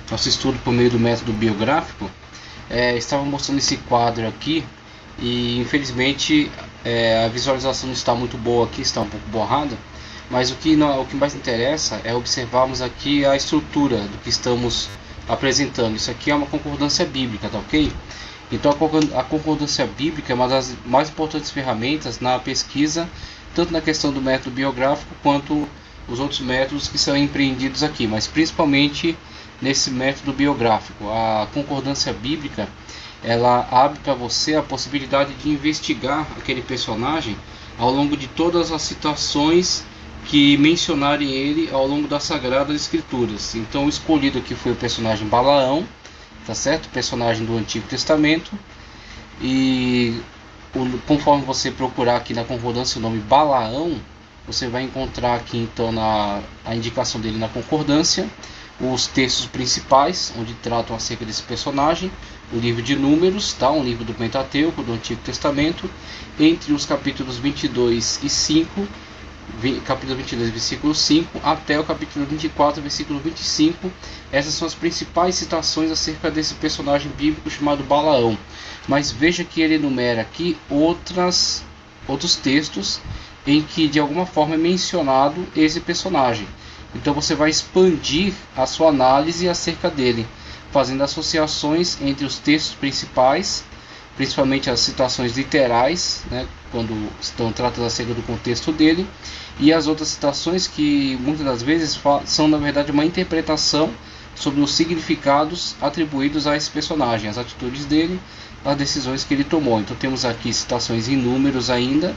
nosso estudo por meio do método biográfico, estava mostrando esse quadro aqui e infelizmente a visualização não está muito boa aqui, está um pouco borrada, mas o que mais interessa é observarmos aqui a estrutura do que estamos apresentando. Isso aqui é uma concordância bíblica, tá ok? Então a concordância bíblica é uma das mais importantes ferramentas na pesquisa, tanto na questão do método biográfico quanto os outros métodos que são empreendidos aqui, mas principalmente nesse método biográfico. A concordância bíblica, ela abre para você a possibilidade de investigar aquele personagem ao longo de todas as citações que mencionarem ele ao longo das Sagradas Escrituras. Então o escolhido aqui foi o personagem Balaão, tá certo? Personagem do Antigo Testamento. E conforme você procurar aqui na concordância o nome Balaão, você vai encontrar aqui então a indicação dele na concordância, os textos principais onde tratam acerca desse personagem, o livro de Números, tá? Um livro do Pentateuco, do Antigo Testamento, entre os capítulos 22 e 5, capítulo 22, versículo 5, até o capítulo 24, versículo 25. Essas são as principais citações acerca desse personagem bíblico chamado Balaão. Mas veja que ele enumera aqui outros textos em que de alguma forma é mencionado esse personagem. Então você vai expandir a sua análise acerca dele, fazendo associações entre os textos principais, principalmente as citações literais, né, quando estão tratando acerca do contexto dele, e as outras citações que muitas das vezes são na verdade uma interpretação sobre os significados atribuídos a esse personagem, as atitudes dele, as decisões que ele tomou. Então temos aqui citações em Números ainda,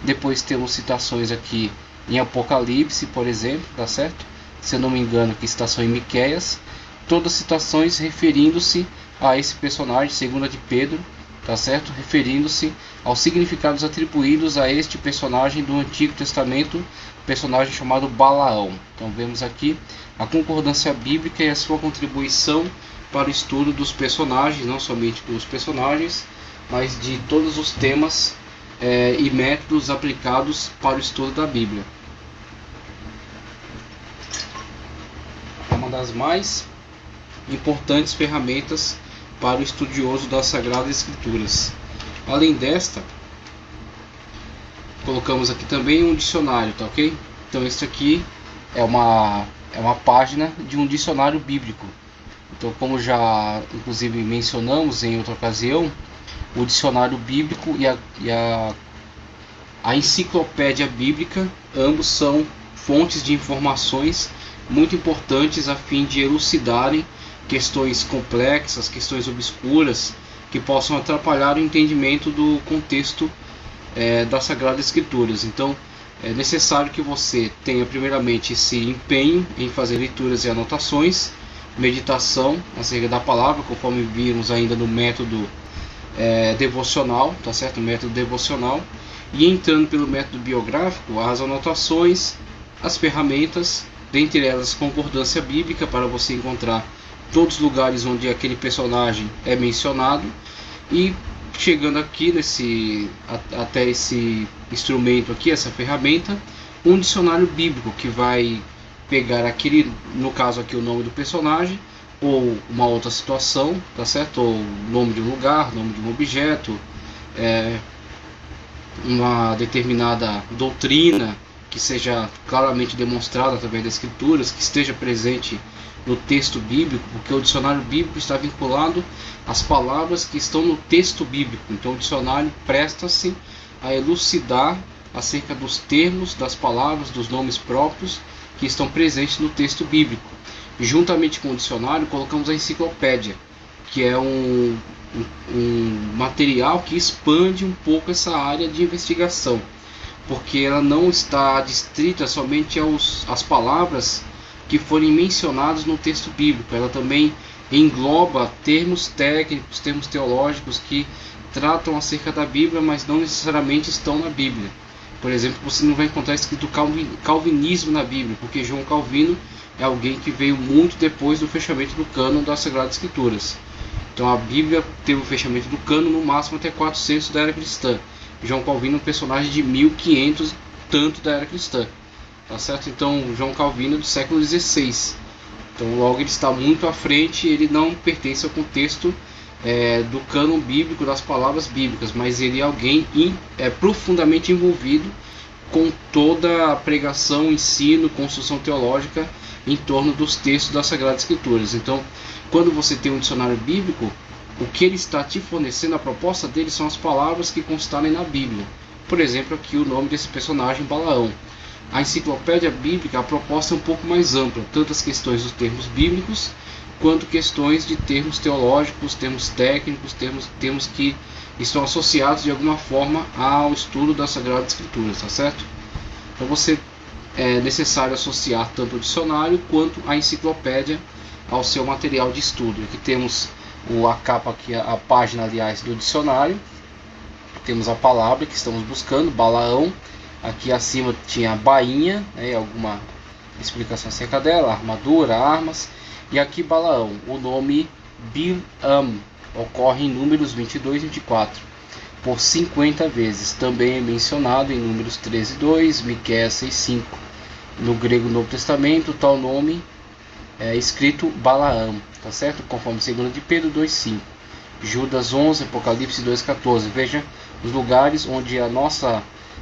depois temos citações aqui em Apocalipse, por exemplo, tá certo? Se eu não me engano, aqui citação em Miqueias, todas citações referindo-se a esse personagem, segunda de Pedro, tá certo? Referindo-se aos significados atribuídos a este personagem do Antigo Testamento, personagem chamado Balaão. Então vemos aqui a concordância bíblica e a sua contribuição para o estudo dos personagens, não somente dos personagens, mas de todos os temas e métodos aplicados para o estudo da Bíblia. É uma das mais importantes ferramentas para o estudioso das Sagradas Escrituras. Além desta, colocamos aqui também um dicionário, tá ok? Então este aqui é uma página de um dicionário bíblico. Então, como já inclusive mencionamos em outra ocasião, o dicionário bíblico e a enciclopédia bíblica, ambos são fontes de informações muito importantes a fim de elucidarem questões complexas, questões obscuras que possam atrapalhar o entendimento do contexto das Sagradas Escrituras. Então é necessário que você tenha primeiramente esse empenho em fazer leituras e anotações, meditação acerca da palavra, conforme vimos ainda no método devocional, tá certo? O método devocional. E entrando pelo método biográfico, as anotações, as ferramentas, dentre elas concordância bíblica, para você encontrar todos os lugares onde aquele personagem é mencionado, e chegando aqui até esse instrumento aqui, essa ferramenta, um dicionário bíblico que vai pegar aquele, no caso aqui, o nome do personagem, ou uma outra situação, tá certo? Ou nome de um lugar, nome de um objeto, uma determinada doutrina que seja claramente demonstrada através das Escrituras, que esteja presente no texto bíblico, porque o dicionário bíblico está vinculado às palavras que estão no texto bíblico. Então o dicionário presta-se a elucidar acerca dos termos, das palavras, dos nomes próprios que estão presentes no texto bíblico. E juntamente com o dicionário colocamos a enciclopédia, que é um material que expande um pouco essa área de investigação, porque ela não está distrita somente às palavras que forem mencionadas no texto bíblico. Ela também engloba termos técnicos, termos teológicos que tratam acerca da Bíblia, mas não necessariamente estão na Bíblia. Por exemplo, você não vai encontrar escrito calvinismo na Bíblia, porque João Calvino é alguém que veio muito depois do fechamento do cânon das Sagradas Escrituras. Então a Bíblia teve o fechamento do cânon no máximo até 400 da era cristã. João Calvino é um personagem de 1500 tanto da era cristã, tá certo? Então João Calvino é do século XVI. Então logo ele está muito à frente, ele não pertence ao contexto do cânon bíblico, das palavras bíblicas, mas ele é alguém profundamente envolvido com toda a pregação, ensino, construção teológica em torno dos textos das Sagradas Escrituras. Então, quando você tem um dicionário bíblico, o que ele está te fornecendo, a proposta dele são as palavras que constarem na Bíblia. Por exemplo, aqui o nome desse personagem, Balaão. A enciclopédia bíblica, a proposta é um pouco mais ampla, tanto as questões dos termos bíblicos, quanto questões de termos teológicos, termos técnicos, termos que estão associados de alguma forma ao estudo das Sagradas Escrituras, tá certo? Então é necessário associar tanto o dicionário quanto a enciclopédia ao seu material de estudo. Aqui temos a capa, aqui, a página, aliás, do dicionário. Temos a palavra que estamos buscando, Balaão. Aqui acima tinha a bainha, alguma explicação acerca dela, armadura, armas. E aqui Balaão, o nome Bilam ocorre em Números 22 e 24 por 50 vezes. Também é mencionado em Números 13:2, Miqueias 6:5. No grego Novo Testamento, tal nome é escrito Balaam, tá certo? Conforme 2 de Pedro 2:5, Judas 11, Apocalipse 2:14. Veja os lugares onde a nossa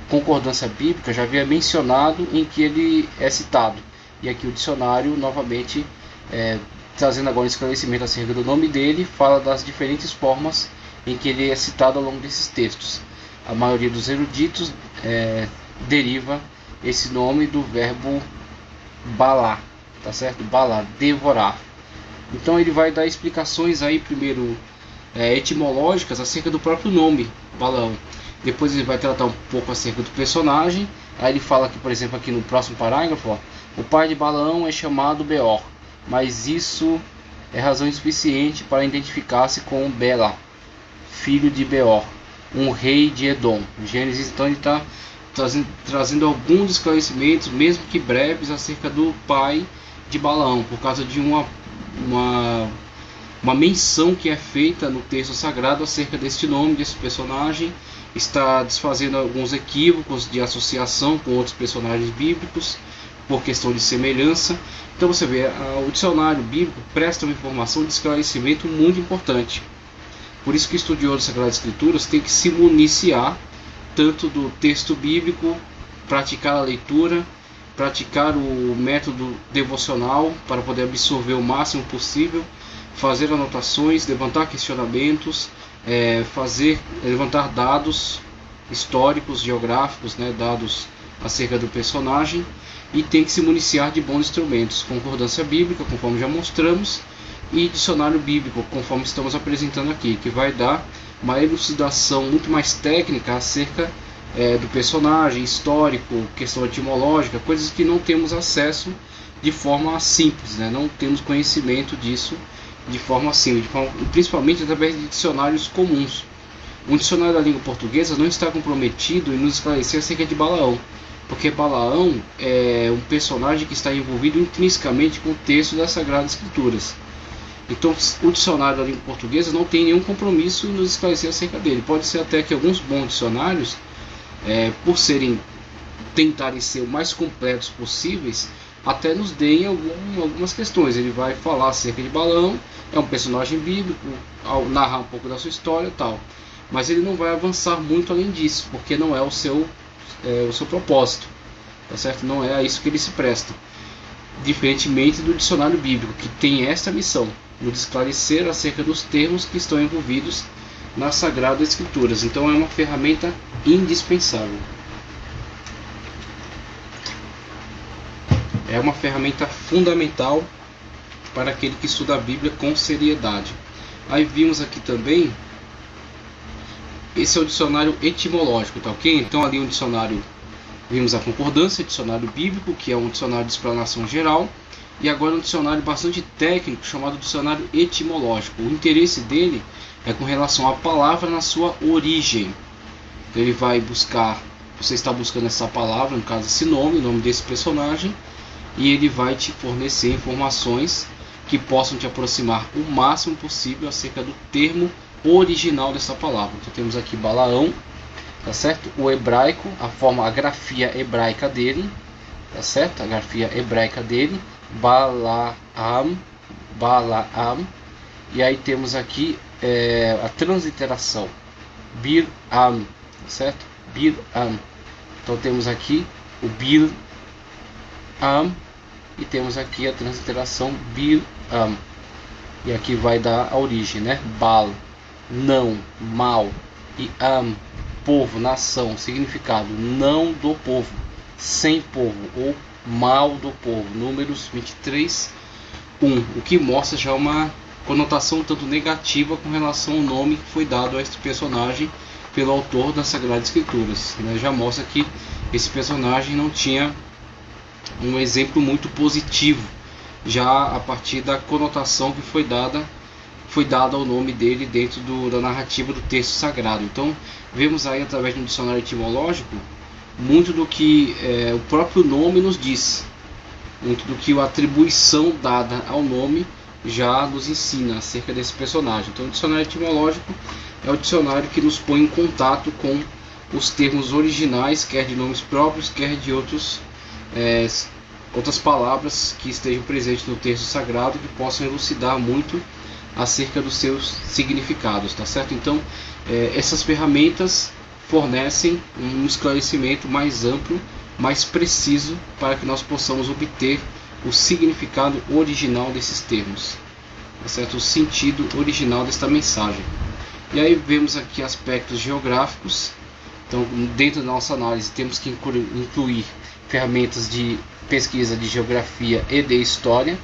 concordância bíblica já havia mencionado em que ele é citado. E aqui o dicionário novamente trazendo agora um esclarecimento acerca do nome dele, fala das diferentes formas em que ele é citado ao longo desses textos. A maioria dos eruditos deriva esse nome do verbo balar, tá certo? Balar, devorar. Então ele vai dar explicações aí, primeiro etimológicas acerca do próprio nome, Balaão. Depois ele vai tratar um pouco acerca do personagem. Aí ele fala que, por exemplo, aqui no próximo parágrafo, o pai de Balaão é chamado Beor, mas isso é razão insuficiente para identificar-se com Bela, filho de Beor, um rei de Edom. Gênesis, então, ele está trazendo alguns esclarecimentos, mesmo que breves, acerca do pai de Balaão, por causa de uma menção que é feita no texto sagrado acerca deste nome, desse personagem. Está desfazendo alguns equívocos de associação com outros personagens bíblicos por questão de semelhança. Então você vê, o dicionário bíblico presta uma informação de esclarecimento muito importante. Por isso que o estudioso das Sagradas Escrituras tem que se municiar tanto do texto bíblico, praticar a leitura, praticar o método devocional para poder absorver o máximo possível, fazer anotações, levantar questionamentos, levantar dados históricos, geográficos, dados acerca do personagem, e tem que se municiar de bons instrumentos, concordância bíblica, conforme já mostramos, e dicionário bíblico, conforme estamos apresentando aqui, que vai dar uma elucidação muito mais técnica acerca do personagem, histórico, questão etimológica, coisas que não temos acesso de forma simples, não temos conhecimento disso de forma simples, principalmente através de dicionários comuns. Um dicionário da língua portuguesa não está comprometido em nos esclarecer acerca de Balaão, porque Balaão é um personagem que está envolvido intrinsecamente com o texto das Sagradas Escrituras. Então o dicionário da língua portuguesa não tem nenhum compromisso em nos esclarecer acerca dele. Pode ser até que alguns bons dicionários, por tentarem ser o mais completos possíveis, até nos deem algumas questões. Ele vai falar acerca de Balaão, é um personagem bíblico, ao narrar um pouco da sua história e tal, mas ele não vai avançar muito além disso, porque não é o seu propósito, tá certo? Não é a isso que ele se presta, diferentemente do dicionário bíblico, que tem esta missão de esclarecer acerca dos termos que estão envolvidos nas Sagradas Escrituras. Então é uma ferramenta indispensável. É uma ferramenta fundamental para aquele que estuda a Bíblia com seriedade. Aí vimos aqui também, esse é o dicionário etimológico, tá ok? Então ali um dicionário, vimos a concordância, dicionário bíblico, que é um dicionário de explanação geral, e agora um dicionário bastante técnico, chamado dicionário etimológico. O interesse dele é com relação à palavra na sua origem. Então ele vai buscar, você está buscando essa palavra, no caso esse nome, o nome desse personagem, e ele vai te fornecer informações que possam te aproximar o máximo possível acerca do termo original dessa palavra. Então temos aqui Balaão, tá certo? O hebraico, a grafia hebraica dele, tá certo? A grafia hebraica dele, Balaam, Balaam. E aí temos aqui a transliteração, Bir-am, certo? Bir-am. Então temos aqui o Bir-am e temos aqui a transliteração Bir-am. E aqui vai dar a origem, né? Bal, não, mal, e am, povo, nação, significado, não do povo, sem povo, ou mal do povo. Números 23, 1, o que mostra já uma conotação tanto negativa com relação ao nome que foi dado a este personagem pelo autor das Sagradas Escrituras, né? Já mostra que esse personagem não tinha um exemplo muito positivo, já a partir da conotação que foi dada ao nome dele dentro da narrativa do texto sagrado. Então vemos aí, através do dicionário etimológico, muito do que o próprio nome nos diz, muito do que a atribuição dada ao nome já nos ensina acerca desse personagem. Então o dicionário etimológico é o dicionário que nos põe em contato com os termos originais, quer de nomes próprios, quer de outras palavras que estejam presentes no texto sagrado, que possam elucidar muito acerca dos seus significados, tá certo? Então essas ferramentas fornecem um esclarecimento mais amplo, mais preciso, para que nós possamos obter o significado original desses termos, tá certo? O sentido original desta mensagem. E aí vemos aqui aspectos geográficos. Então, dentro da nossa análise, temos que incluir ferramentas de pesquisa de geografia e de história.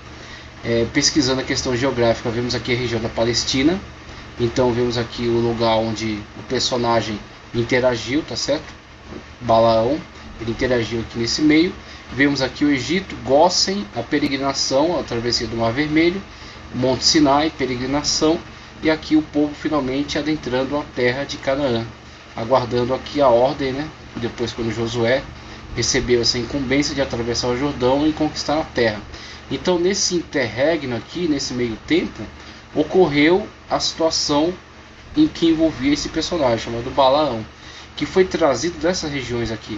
Pesquisando a questão geográfica, vemos aqui a região da Palestina. Então vemos aqui o lugar onde o personagem interagiu, tá certo? Balaão, ele interagiu aqui nesse meio. Vemos aqui o Egito, Gósen, a peregrinação, a travessia do Mar Vermelho, Monte Sinai, peregrinação, e aqui o povo finalmente adentrando a terra de Canaã, aguardando aqui a ordem, né? Depois, quando Josué recebeu essa incumbência de atravessar o Jordão e conquistar a terra. Então, nesse interregno aqui, nesse meio tempo, ocorreu a situação em que envolvia esse personagem chamado Balaão, que foi trazido dessas regiões aqui.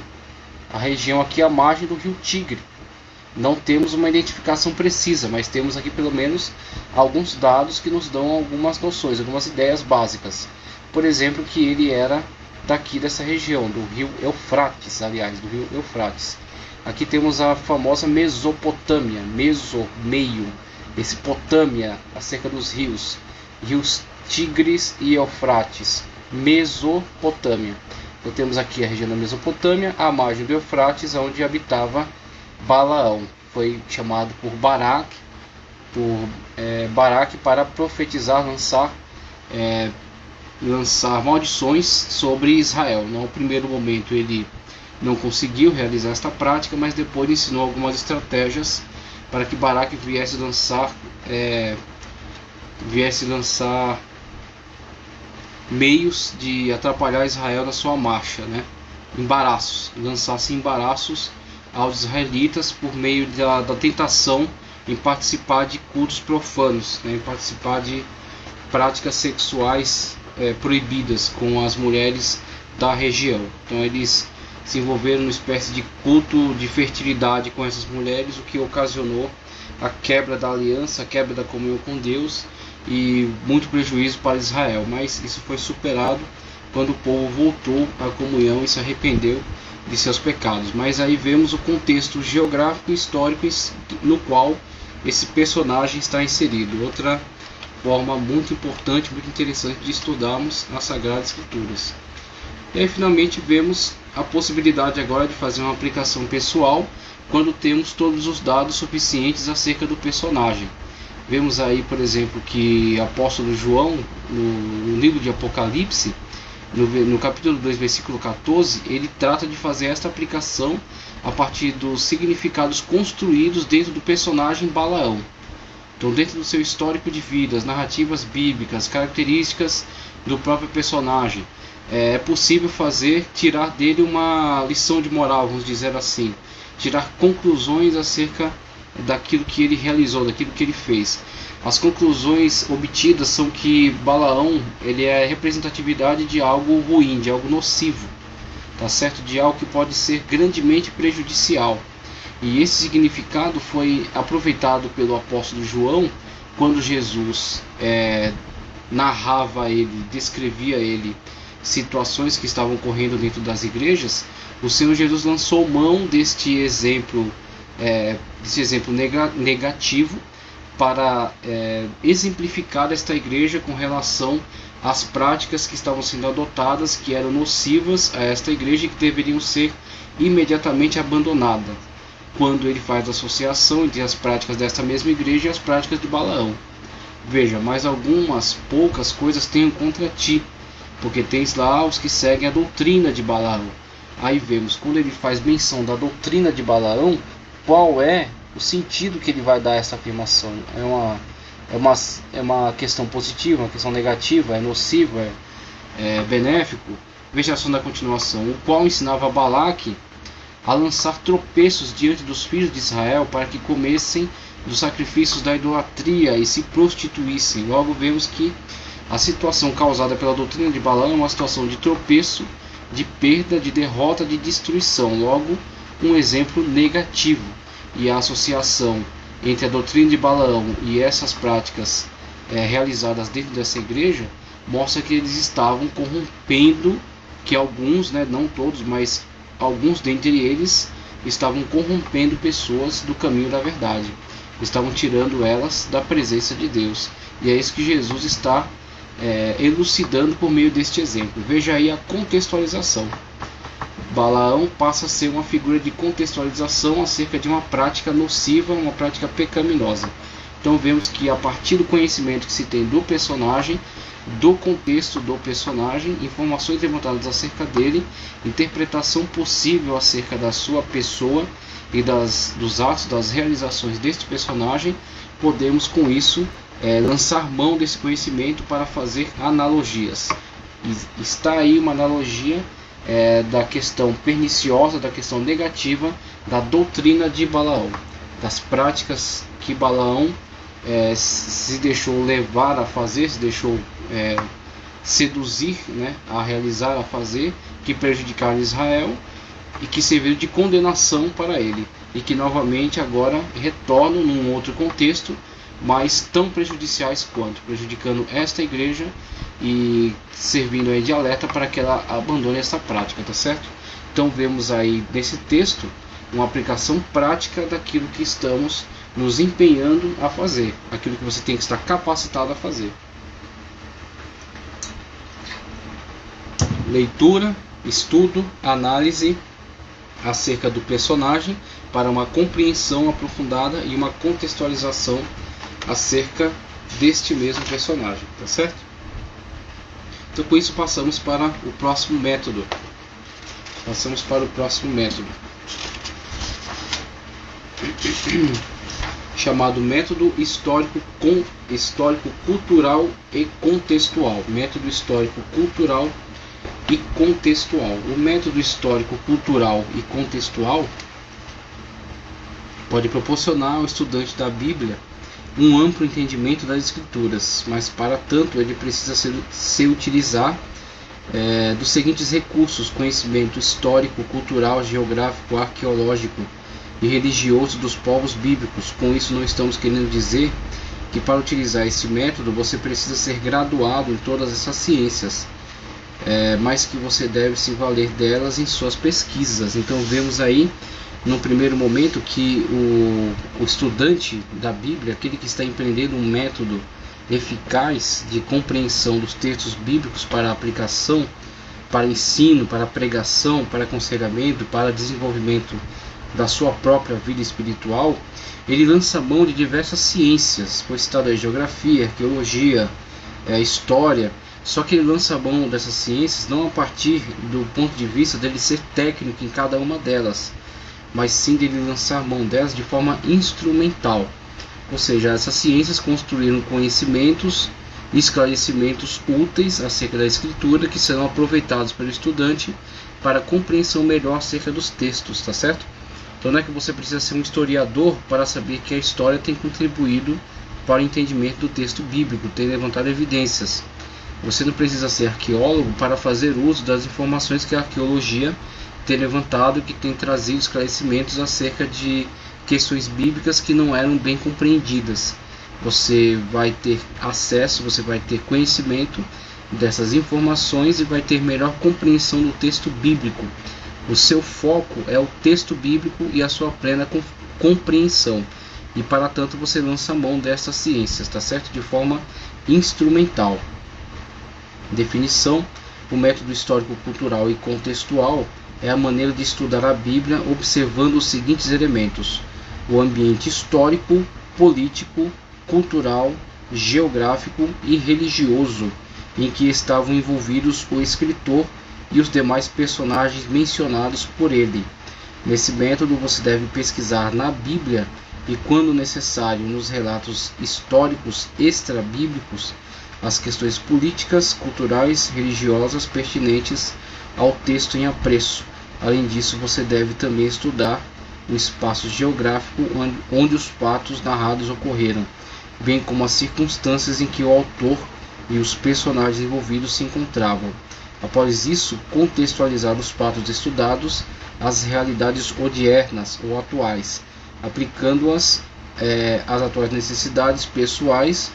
A região aqui é a margem do rio Tigre. Não temos uma identificação precisa, mas temos aqui pelo menos alguns dados que nos dão algumas noções, algumas ideias básicas. Por exemplo, que ele era daqui dessa região, do rio Eufrates, aliás, do rio Eufrates. Aqui temos a famosa Mesopotâmia, meio, esse Potâmia, acerca dos rios Tigres e Eufrates, Mesopotâmia. Então temos aqui a região da Mesopotâmia, a margem do Eufrates, onde habitava Balaão. Foi chamado por Baraque para profetizar, lançar maldições sobre Israel. No primeiro momento ele não conseguiu realizar esta prática, mas depois ensinou algumas estratégias para que Baraque viesse lançar meios de atrapalhar Israel na sua marcha, né? Lançasse embaraços aos israelitas por meio da tentação em participar de cultos profanos, né? Em participar de práticas sexuais proibidas com as mulheres da região. Então eles se envolveram numa espécie de culto de fertilidade com essas mulheres, o que ocasionou a quebra da aliança, a quebra da comunhão com Deus e muito prejuízo para Israel. Mas isso foi superado quando o povo voltou à comunhão e se arrependeu de seus pecados. Mas aí vemos o contexto geográfico e histórico no qual esse personagem está inserido. Outra forma muito importante, muito interessante de estudarmos as Sagradas Escrituras. E aí finalmente vemos a possibilidade agora de fazer uma aplicação pessoal quando temos todos os dados suficientes acerca do personagem. Vemos aí, por exemplo, que o apóstolo João, no livro de Apocalipse, no capítulo 2, versículo 14, ele trata de fazer esta aplicação a partir dos significados construídos dentro do personagem Balaão. Então, dentro do seu histórico de vida, as narrativas bíblicas, características do próprio personagem, é possível tirar dele uma lição de moral, vamos dizer assim, tirar conclusões acerca daquilo que ele realizou, daquilo que ele fez. As conclusões obtidas são que Balaão, ele é a representatividade de algo ruim, de algo nocivo, tá certo? De algo que pode ser grandemente prejudicial. E esse significado foi aproveitado pelo apóstolo João quando Jesus narrava a ele, descrevia a ele situações que estavam ocorrendo dentro das igrejas. O Senhor Jesus lançou mão deste exemplo negativo para exemplificar esta igreja com relação às práticas que estavam sendo adotadas, que eram nocivas a esta igreja e que deveriam ser imediatamente abandonadas, quando ele faz a associação entre as práticas desta mesma igreja e as práticas de Balaão. Veja, mas algumas poucas coisas tenho contra ti, porque tens lá os que seguem a doutrina de Balaão. Aí vemos, quando ele faz menção da doutrina de Balaão, qual é o sentido que ele vai dar a essa afirmação. É uma questão positiva, uma questão negativa, é nociva, é benéfico. Veja a ação da continuação, o qual ensinava Balaque a lançar tropeços diante dos filhos de Israel para que comessem dos sacrifícios da idolatria e se prostituíssem. Logo vemos que a situação causada pela doutrina de Balaão é uma situação de tropeço, de perda, de derrota, de destruição. Logo, um exemplo negativo. E a associação entre a doutrina de Balaão e essas práticas realizadas dentro dessa igreja mostra que eles estavam corrompendo, que alguns, não todos, mas alguns dentre eles estavam corrompendo pessoas do caminho da verdade, estavam tirando elas da presença de Deus. E é isso que Jesus está elucidando por meio deste exemplo. Veja aí a contextualização. Balaão passa a ser uma figura de contextualização acerca de uma prática nociva, uma prática pecaminosa. Então vemos que a partir do conhecimento que se tem do personagem, do contexto do personagem, informações levantadas acerca dele, interpretação possível acerca da sua pessoa e dos atos, das realizações deste personagem, podemos com isso lançar mão desse conhecimento para fazer analogias. E está aí uma analogia da questão perniciosa, da questão negativa da doutrina de Balaão, das práticas que Balaão se deixou levar a fazer, se deixou seduzir a realizar, a fazer, que prejudicaram Israel e que serviram de condenação para ele, e que novamente agora retornam num outro contexto, mas tão prejudiciais quanto, prejudicando esta igreja e servindo aí de alerta para que ela abandone essa prática, tá certo? Então vemos aí nesse texto uma aplicação prática daquilo que estamos nos empenhando a fazer, aquilo que você tem que estar capacitado a fazer. Leitura, estudo, análise acerca do personagem para uma compreensão aprofundada e uma contextualização acerca deste mesmo personagem, tá certo? Então com isso passamos para o próximo método. Chamado método histórico cultural e contextual. Método histórico cultural e contextual. O método histórico cultural e contextual pode proporcionar ao estudante da Bíblia um amplo entendimento das Escrituras, mas para tanto ele precisa se utilizar dos seguintes recursos: conhecimento histórico, cultural, geográfico, arqueológico e religioso dos povos bíblicos. Com isso não estamos querendo dizer que para utilizar esse método você precisa ser graduado em todas essas ciências, mas que você deve se valer delas em suas pesquisas. Então vemos aí no primeiro momento que o estudante da Bíblia, aquele que está empreendendo um método eficaz de compreensão dos textos bíblicos para aplicação, para ensino, para pregação, para aconselhamento, para desenvolvimento da sua própria vida espiritual, ele lança mão de diversas ciências, foi citado aí geografia, arqueologia, história. Só que ele lança mão dessas ciências não a partir do ponto de vista dele ser técnico em cada uma delas, mas sim dele lançar mão delas de forma instrumental. Ou seja, essas ciências construíram conhecimentos e esclarecimentos úteis acerca da Escritura que serão aproveitados pelo estudante para a compreensão melhor acerca dos textos, tá certo? Então não é que você precisa ser um historiador para saber que a história tem contribuído para o entendimento do texto bíblico, tem levantado evidências. Você não precisa ser arqueólogo para fazer uso das informações que a arqueologia tem levantado, que tem trazido esclarecimentos acerca de questões bíblicas que não eram bem compreendidas. Você vai ter acesso, você vai ter conhecimento dessas informações e vai ter melhor compreensão do texto bíblico. O seu foco é o texto bíblico e a sua plena compreensão. E para tanto você lança mão dessas ciências, tá certo? De forma instrumental. Definição: o método histórico, cultural e contextual é a maneira de estudar a Bíblia observando os seguintes elementos: o ambiente histórico, político, cultural, geográfico e religioso em que estavam envolvidos o escritor e os demais personagens mencionados por ele. Nesse método você deve pesquisar na Bíblia e, quando necessário, nos relatos históricos extra-bíblicos, as questões políticas, culturais, religiosas pertinentes ao texto em apreço. Além disso, você deve também estudar o espaço geográfico onde os fatos narrados ocorreram, bem como as circunstâncias em que o autor e os personagens envolvidos se encontravam. Após isso, contextualizar os fatos estudados às realidades odiernas ou atuais, aplicando-as às atuais necessidades pessoais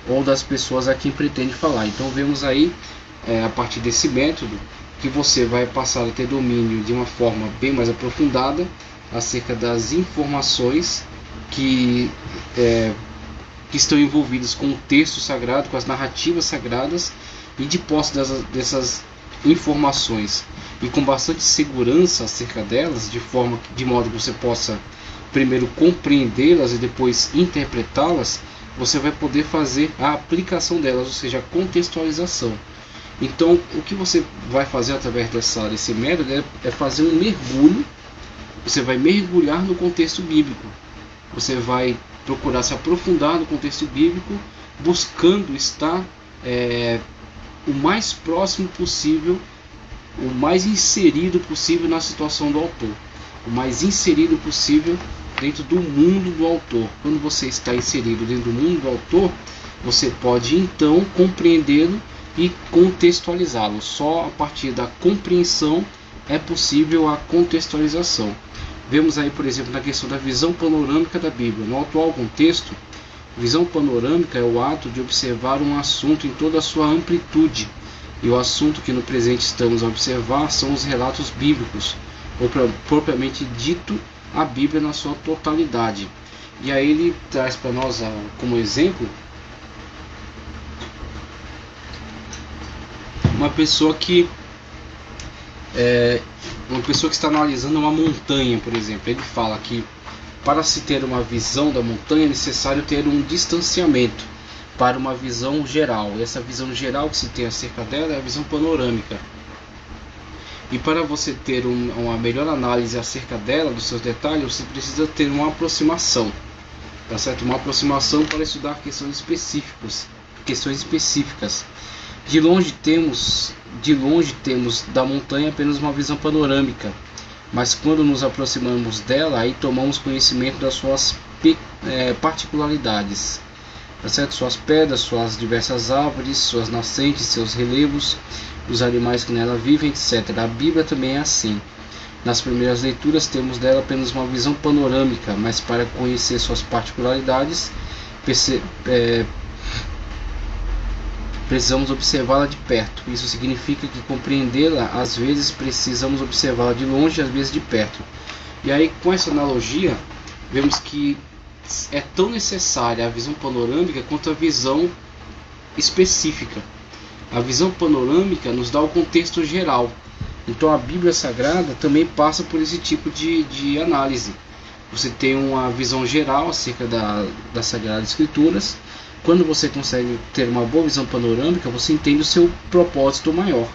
ou das pessoas a quem pretende falar. Então vemos aí, a partir desse método, que você vai passar a ter domínio de uma forma bem mais aprofundada acerca das informações que estão envolvidas com o texto sagrado, com as narrativas sagradas, e de posse dessas informações e com bastante segurança acerca delas, de modo que você possa primeiro compreendê-las e depois interpretá-las, você vai poder fazer a aplicação delas, ou seja, a contextualização. Então, o que você vai fazer através desse método é fazer um mergulho. Você vai mergulhar no contexto bíblico. Você vai procurar se aprofundar no contexto bíblico, buscando estar o mais próximo possível, o mais inserido possível na situação do autor, o mais inserido possível dentro do mundo do autor. Quando você está inserido dentro do mundo do autor, você pode então compreendê-lo e contextualizá-lo. Só a partir da compreensão é possível a contextualização. Vemos aí, por exemplo, na questão da visão panorâmica da Bíblia. No atual contexto, visão panorâmica é o ato de observar um assunto em toda a sua amplitude. E o assunto que no presente estamos a observar são os relatos bíblicos, ou propriamente dito, a Bíblia na sua totalidade. E aí ele traz para nós como exemplo uma pessoa que está analisando uma montanha, por exemplo. Ele fala que para se ter uma visão da montanha é necessário ter um distanciamento para uma visão geral. E essa visão geral que se tem acerca dela é a visão panorâmica. E para você ter uma melhor análise acerca dela, dos seus detalhes, você precisa ter uma aproximação, tá certo? Uma aproximação para estudar questões específicas. De longe temos da montanha apenas uma visão panorâmica, mas quando nos aproximamos dela, aí tomamos conhecimento das suas particularidades, tá certo? Suas pedras, suas diversas árvores, suas nascentes, seus relevos, os animais que nela vivem, etc. A Bíblia também é assim. Nas primeiras leituras temos dela apenas uma visão panorâmica, mas para conhecer suas particularidades, precisamos observá-la de perto. Isso significa que compreendê-la, às vezes precisamos observá-la de longe, às vezes de perto. E aí, com essa analogia, vemos que é tão necessária a visão panorâmica quanto a visão específica. A visão panorâmica nos dá o contexto geral. Então a Bíblia Sagrada também passa por esse tipo de análise. Você tem uma visão geral acerca das Sagradas Escrituras. Quando você consegue ter uma boa visão panorâmica, você entende o seu propósito maior,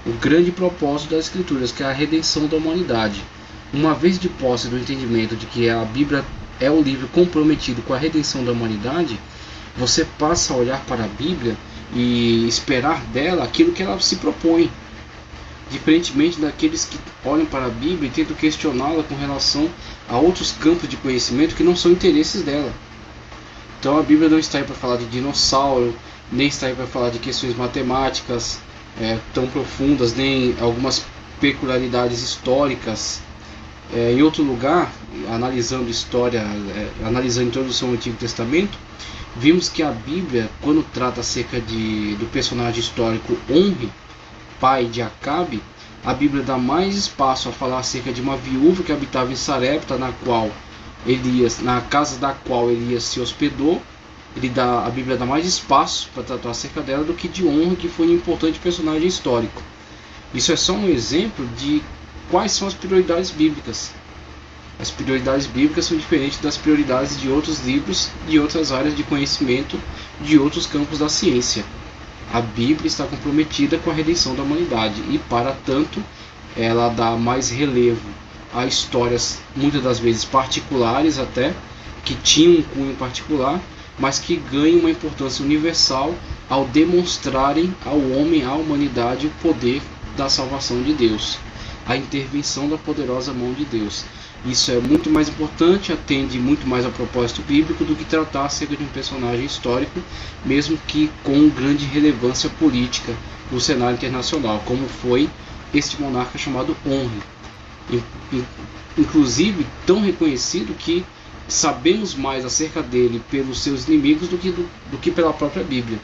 o grande propósito das Escrituras, que é a redenção da humanidade. Uma vez de posse do entendimento de que a Bíblia é o livro comprometido com a redenção da humanidade, você passa a olhar para a Bíblia e esperar dela aquilo que ela se propõe, diferentemente daqueles que olham para a Bíblia e tentam questioná-la com relação a outros campos de conhecimento que não são interesses dela. Então a Bíblia não está aí para falar de dinossauro, nem está aí para falar de questões matemáticas tão profundas, nem algumas peculiaridades históricas. Em outro lugar, analisando história, analisando a introdução ao Antigo Testamento, vimos que a Bíblia, quando trata acerca do personagem histórico Onri, pai de Acabe, a Bíblia dá mais espaço a falar acerca de uma viúva que habitava em Sarepta, na casa da qual Elias se hospedou. A Bíblia dá mais espaço para tratar acerca dela do que de Onri, que foi um importante personagem histórico. Isso é só um exemplo de quais são as prioridades bíblicas. As prioridades bíblicas são diferentes das prioridades de outros livros, de outras áreas de conhecimento, de outros campos da ciência. A Bíblia está comprometida com a redenção da humanidade e, para tanto, ela dá mais relevo a histórias, muitas das vezes particulares até, que tinham um cunho particular, mas que ganham uma importância universal ao demonstrarem ao homem, à humanidade, o poder da salvação de Deus, a intervenção da poderosa mão de Deus. Isso é muito mais importante, atende muito mais ao propósito bíblico do que tratar acerca de um personagem histórico, mesmo que com grande relevância política no cenário internacional, como foi este monarca chamado Onri. Inclusive tão reconhecido que sabemos mais acerca dele pelos seus inimigos do que pela própria Bíblia.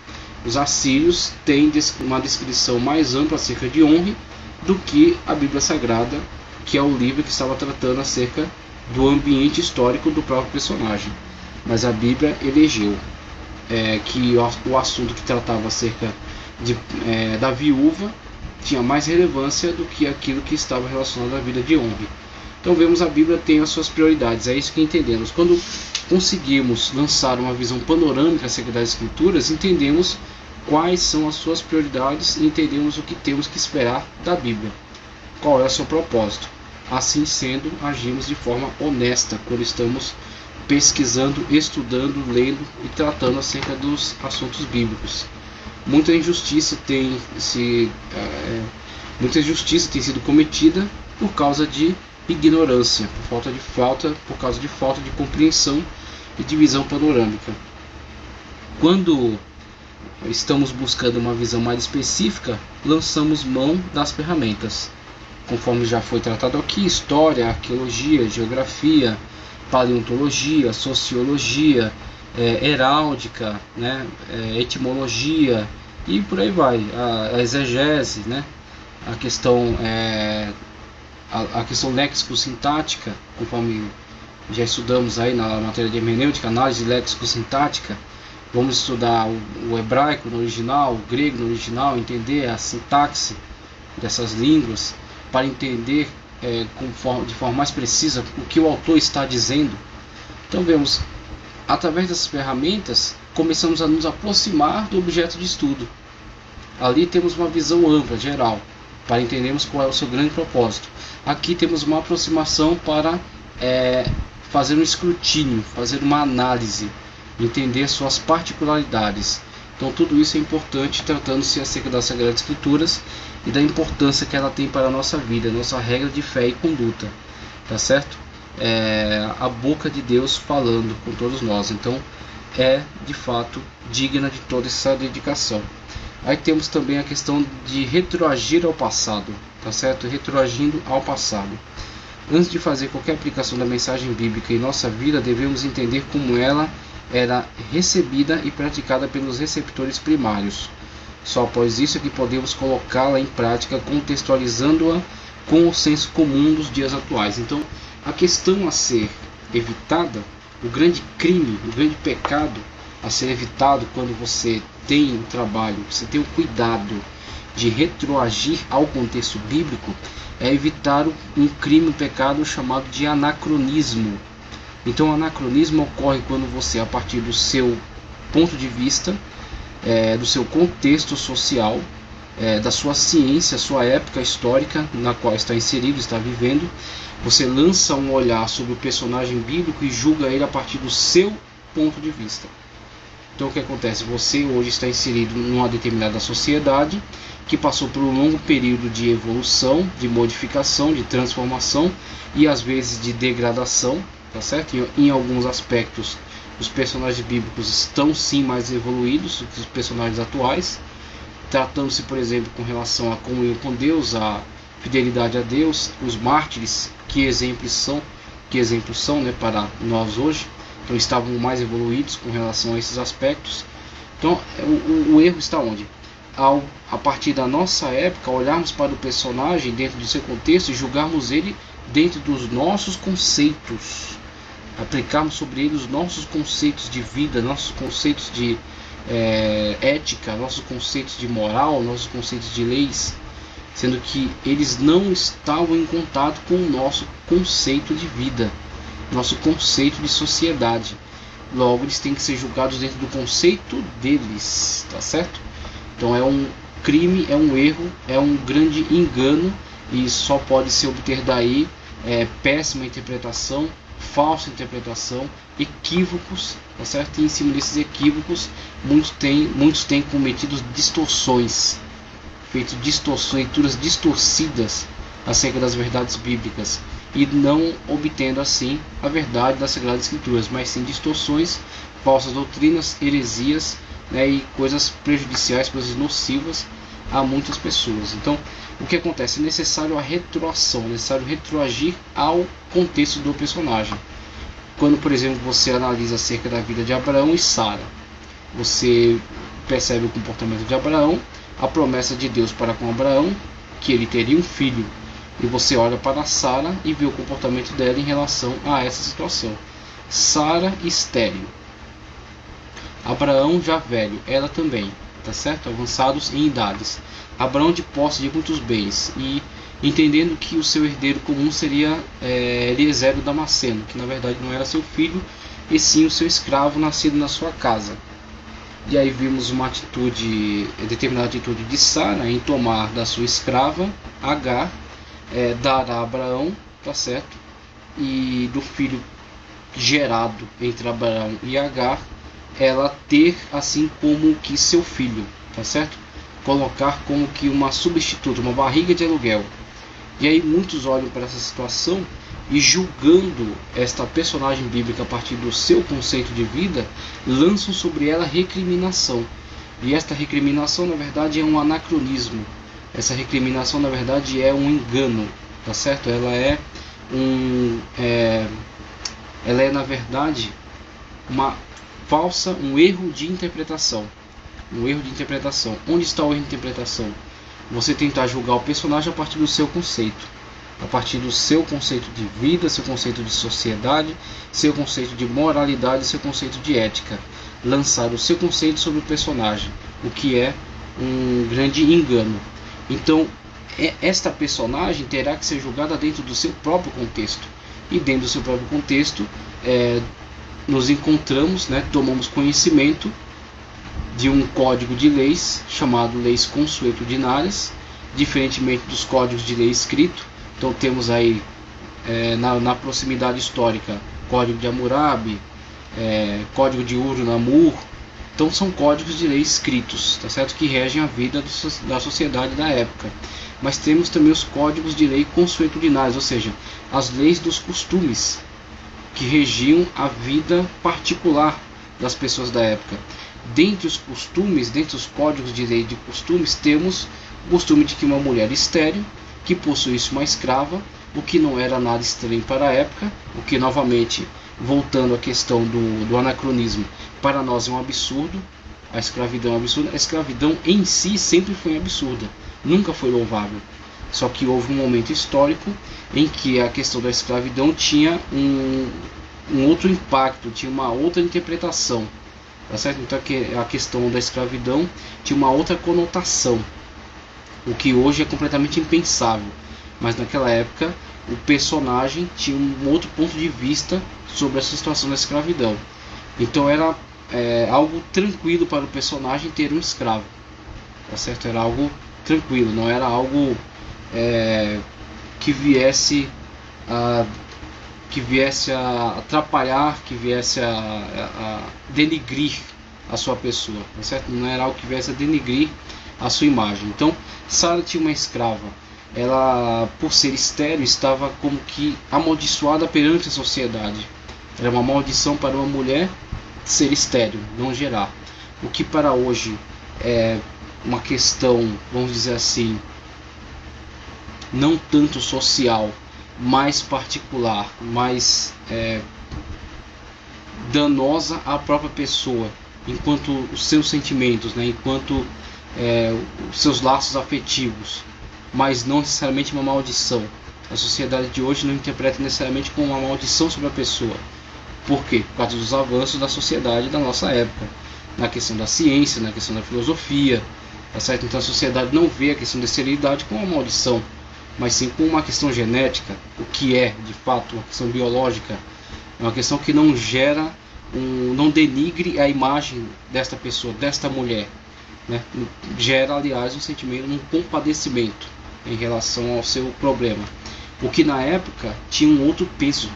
Os assírios têm uma descrição mais ampla acerca de Onri do que a Bíblia Sagrada, que é o livro que estava tratando acerca do ambiente histórico do próprio personagem. Mas a Bíblia elegeu que o assunto que tratava acerca da viúva tinha mais relevância do que aquilo que estava relacionado à vida de Onri. Então vemos a Bíblia tem as suas prioridades, é isso que entendemos. Quando conseguimos lançar uma visão panorâmica acerca das Escrituras, entendemos quais são as suas prioridades e entendemos o que temos que esperar da Bíblia. Qual é o seu propósito? Assim sendo, agimos de forma honesta quando estamos pesquisando, estudando, lendo e tratando acerca dos assuntos bíblicos. Muita injustiça tem sido cometida por causa de ignorância, por causa de falta de compreensão e de visão panorâmica. Quando estamos buscando uma visão mais específica, lançamos mão das ferramentas. Conforme já foi tratado aqui, história, arqueologia, geografia, paleontologia, sociologia, heráldica, etimologia e por aí vai, a exegese, a questão léxico-sintática, conforme já estudamos aí na matéria de hermenêutica, análise léxico-sintática. Vamos estudar o hebraico no original, o grego no original, entender a sintaxe dessas línguas, para entender de forma mais precisa o que o autor está dizendo. Então vemos, através dessas ferramentas, começamos a nos aproximar do objeto de estudo. Ali temos uma visão ampla, geral, para entendermos qual é o seu grande propósito. Aqui temos uma aproximação para fazer um escrutínio, fazer uma análise, entender suas particularidades. Então tudo isso é importante, tratando-se acerca das Sagradas Escrituras e da importância que ela tem para a nossa vida, nossa regra de fé e conduta, tá certo? A boca de Deus falando com todos nós, então é de fato digna de toda essa dedicação. Aí temos também a questão de retroagir ao passado, tá certo? Retroagindo ao passado. Antes de fazer qualquer aplicação da mensagem bíblica em nossa vida, devemos entender como ela era recebida e praticada pelos receptores primários. Só após isso é que podemos colocá-la em prática, contextualizando-a com o senso comum dos dias atuais. Então, a questão a ser evitada, o grande crime, o grande pecado a ser evitado quando você tem um trabalho, você tem o cuidado de retroagir ao contexto bíblico, é evitar um crime, um pecado chamado de anacronismo. Então o anacronismo ocorre quando você, a partir do seu ponto de vista, do seu contexto social, da sua ciência, sua época histórica na qual está inserido, está vivendo, você lança um olhar sobre o personagem bíblico e julga ele a partir do seu ponto de vista. Então o que acontece? Você hoje está inserido numa determinada sociedade que passou por um longo período de evolução, de modificação, de transformação e às vezes de degradação, tá certo? Em alguns aspectos os personagens bíblicos estão sim mais evoluídos do que os personagens atuais, tratando-se, por exemplo, com relação à comunhão com Deus, fidelidade a Deus, os mártires, que exemplos são, né, para nós hoje. Então estavam mais evoluídos com relação a esses aspectos. Então o erro está onde? A partir da nossa época, olharmos para o personagem dentro do seu contexto e julgarmos ele dentro dos nossos conceitos, aplicarmos sobre ele os nossos conceitos de vida, nossos conceitos de ética, nossos conceitos de moral, nossos conceitos de leis, sendo que eles não estavam em contato com o nosso conceito de vida, nosso conceito de sociedade. Logo, eles têm que ser julgados dentro do conceito deles, tá certo? Então é um crime, é um erro, é um grande engano, e só pode se obter daí péssima interpretação, falsa interpretação, equívocos, tá certo? E em cima desses equívocos, muitos têm cometido distorções, feito leituras distorcidas acerca das verdades bíblicas, e não obtendo assim a verdade das Sagradas Escrituras, mas sim distorções, falsas doutrinas, heresias, né, e coisas prejudiciais, coisas nocivas a muitas pessoas. Então, o que acontece? É necessário a retroação, é necessário retroagir ao contexto do personagem. Quando, por exemplo, você analisa acerca da vida de Abraão e Sara, você percebe o comportamento de Abraão, a promessa de Deus para com Abraão, que ele teria um filho, e você olha para Sara e vê o comportamento dela em relação a essa situação. Sara estéril, Abraão já velho, ela também, tá certo? Avançados em idades. Abraão de posse de muitos bens, e entendendo que o seu herdeiro comum seria Eliezer o Damasceno, que na verdade não era seu filho, e sim o seu escravo nascido na sua casa. E aí vimos uma determinada atitude de Sara em tomar da sua escrava Agar, dar a Abraão, tá certo? E do filho gerado entre Abraão e Agar, ela ter assim como que seu filho, tá certo? Colocar como que uma substituta, uma barriga de aluguel. E aí muitos olham para essa situação e, julgando esta personagem bíblica a partir do seu conceito de vida, lançam sobre ela recriminação. E esta recriminação, na verdade, é um anacronismo. Essa recriminação, na verdade, é um engano, tá certo? Ela é na verdade, um erro de interpretação. Um erro de interpretação. Onde está o erro de interpretação? Você tentar julgar o personagem a partir do seu conceito, a partir do seu conceito de vida, seu conceito de sociedade, seu conceito de moralidade, seu conceito de ética. Lançar o seu conceito sobre o personagem, o que é um grande engano. Então, esta personagem terá que ser julgada dentro do seu próprio contexto. E dentro do seu próprio contexto, nos encontramos, né, tomamos conhecimento de um código de leis chamado Leis Consuetudinárias, diferentemente dos códigos de lei escrito. Então temos aí na proximidade histórica Código de Hammurabi, Código de Ur-Namur. Então são códigos de lei escritos, tá certo? Que regem a vida da sociedade da época. Mas temos também os códigos de lei consuetudinários, ou seja, as leis dos costumes, que regiam a vida particular das pessoas da época. Dentre os costumes, dentre os códigos de lei de costumes, temos o costume de que uma mulher estéril, que possuísse uma escrava, o que não era nada estranho para a época, o que, novamente, voltando à questão do anacronismo, para nós é um absurdo. A escravidão é um absurdo. A escravidão em si sempre foi absurda, nunca foi louvável. Só que houve um momento histórico em que a questão da escravidão tinha um outro impacto, tinha uma outra interpretação, tá certo? Então a questão da escravidão tinha uma outra conotação, o que hoje é completamente impensável. Mas naquela época o personagem tinha um outro ponto de vista sobre essa situação da escravidão. Então era algo tranquilo para o personagem ter um escravo, tá certo? Era algo tranquilo, não era algo que viesse a atrapalhar, que viesse a denigrir a sua pessoa, tá certo? Não era algo que viesse a denigrir a sua imagem. Então Sara tinha uma escrava. Ela, por ser estéril, estava como que amaldiçoada perante a sociedade. Era uma maldição para uma mulher ser estéril, não gerar. O que para hoje é uma questão, vamos dizer assim, não tanto social, mais particular, mais danosa à própria pessoa, enquanto os seus sentimentos, né, enquanto os seus laços afetivos, mas não necessariamente uma maldição. A sociedade de hoje não interpreta necessariamente como uma maldição sobre a pessoa. Por quê? Por causa dos avanços da sociedade da nossa época, na questão da ciência, na questão da filosofia, tá certo? Então a sociedade não vê a questão da esterilidade como uma maldição, mas sim como uma questão genética, o que é de fato uma questão biológica, é uma questão que não gera, não denigre a imagem desta pessoa, desta mulher, né? Gera, aliás, um sentimento, um compadecimento em relação ao seu problema, o que na época tinha um outro peso,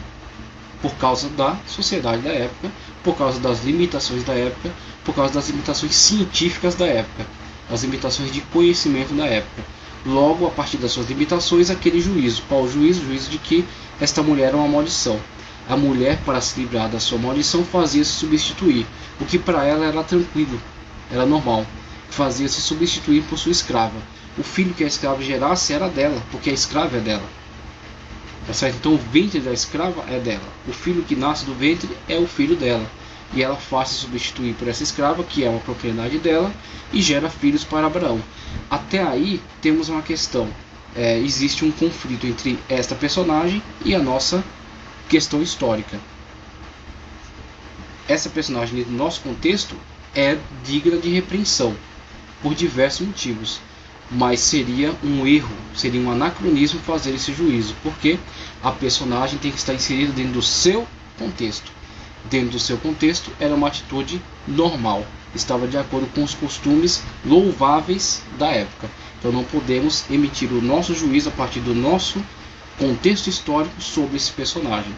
por causa da sociedade da época, por causa das limitações da época, por causa das limitações científicas da época, as limitações de conhecimento da época. Logo, a partir das suas limitações, aquele juízo. Qual o juízo? O juízo de que esta mulher era uma maldição. A mulher, para se livrar da sua maldição, fazia se substituir, o que para ela era tranquilo, era normal. Fazia se substituir por sua escrava. O filho que a escrava gerasse era dela, porque a escrava é dela. Tá certo? Então o ventre da escrava é dela. O filho que nasce do ventre é o filho dela. E ela faz-se substituir por essa escrava, que é uma propriedade dela, e gera filhos para Abraão. Até aí temos uma questão. Existe um conflito entre esta personagem e a nossa questão histórica. Essa personagem, no nosso contexto, é digna de repreensão, por diversos motivos. Mas seria um erro, seria um anacronismo fazer esse juízo, porque a personagem tem que estar inserida dentro do seu contexto. Dentro do seu contexto era uma atitude normal, estava de acordo com os costumes louváveis da época. Então não podemos emitir o nosso juízo a partir do nosso contexto histórico sobre esse personagem.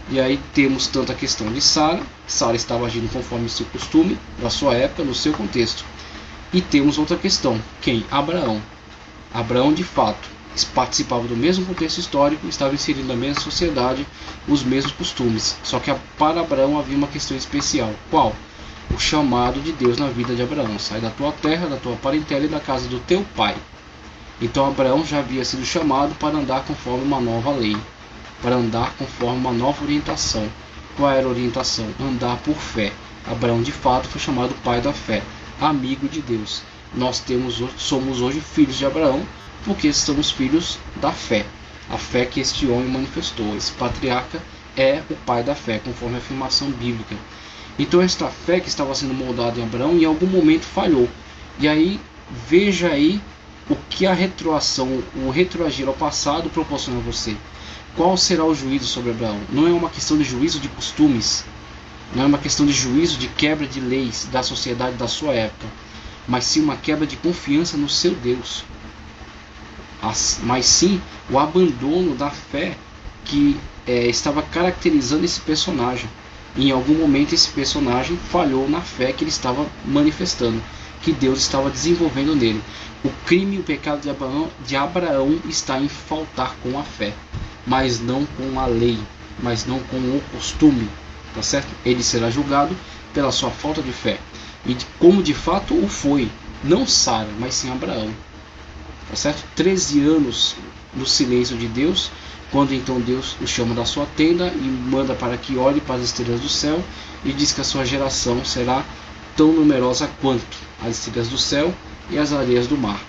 E aí temos tanto a questão de Sara. Sara estava agindo conforme o seu costume da sua época, no seu contexto. E temos outra questão, quem? Abraão. Abraão de fato participava do mesmo contexto histórico, estava inserido na mesma sociedade, os mesmos costumes. Só que para Abraão havia uma questão especial. Qual? O chamado de Deus na vida de Abraão. Sai da tua terra, da tua parentela e da casa do teu pai. Então Abraão já havia sido chamado para andar conforme uma nova lei, para andar conforme uma nova orientação. Qual era a orientação? Andar por fé. Abraão de fato foi chamado pai da fé, amigo de Deus. Nós somos hoje filhos de Abraão, porque somos filhos da fé. A fé que este homem manifestou. Esse patriarca é o pai da fé, conforme a afirmação bíblica. Então esta fé que estava sendo moldada em Abraão, em algum momento falhou. E aí, veja aí o que a retroação, o retroagir ao passado proporciona a você. Qual será o juízo sobre Abraão? Não é uma questão de juízo de costumes, não é uma questão de juízo de quebra de leis da sociedade da sua época, mas sim uma quebra de confiança no seu Deus. Mas sim o abandono da fé que estava caracterizando esse personagem. Em algum momento esse personagem falhou na fé que ele estava manifestando, que Deus estava desenvolvendo nele. O crime e o pecado de Abraão está em faltar com a fé, mas não com a lei, mas não com o costume, tá certo? Ele será julgado pela sua falta de fé, e como de fato o foi, não Sara, mas sim Abraão, tá certo? 13 anos no silêncio de Deus, quando então Deus o chama da sua tenda e manda para que olhe para as estrelas do céu e diz que a sua geração será tão numerosa quanto as estrelas do céu e as areias do mar,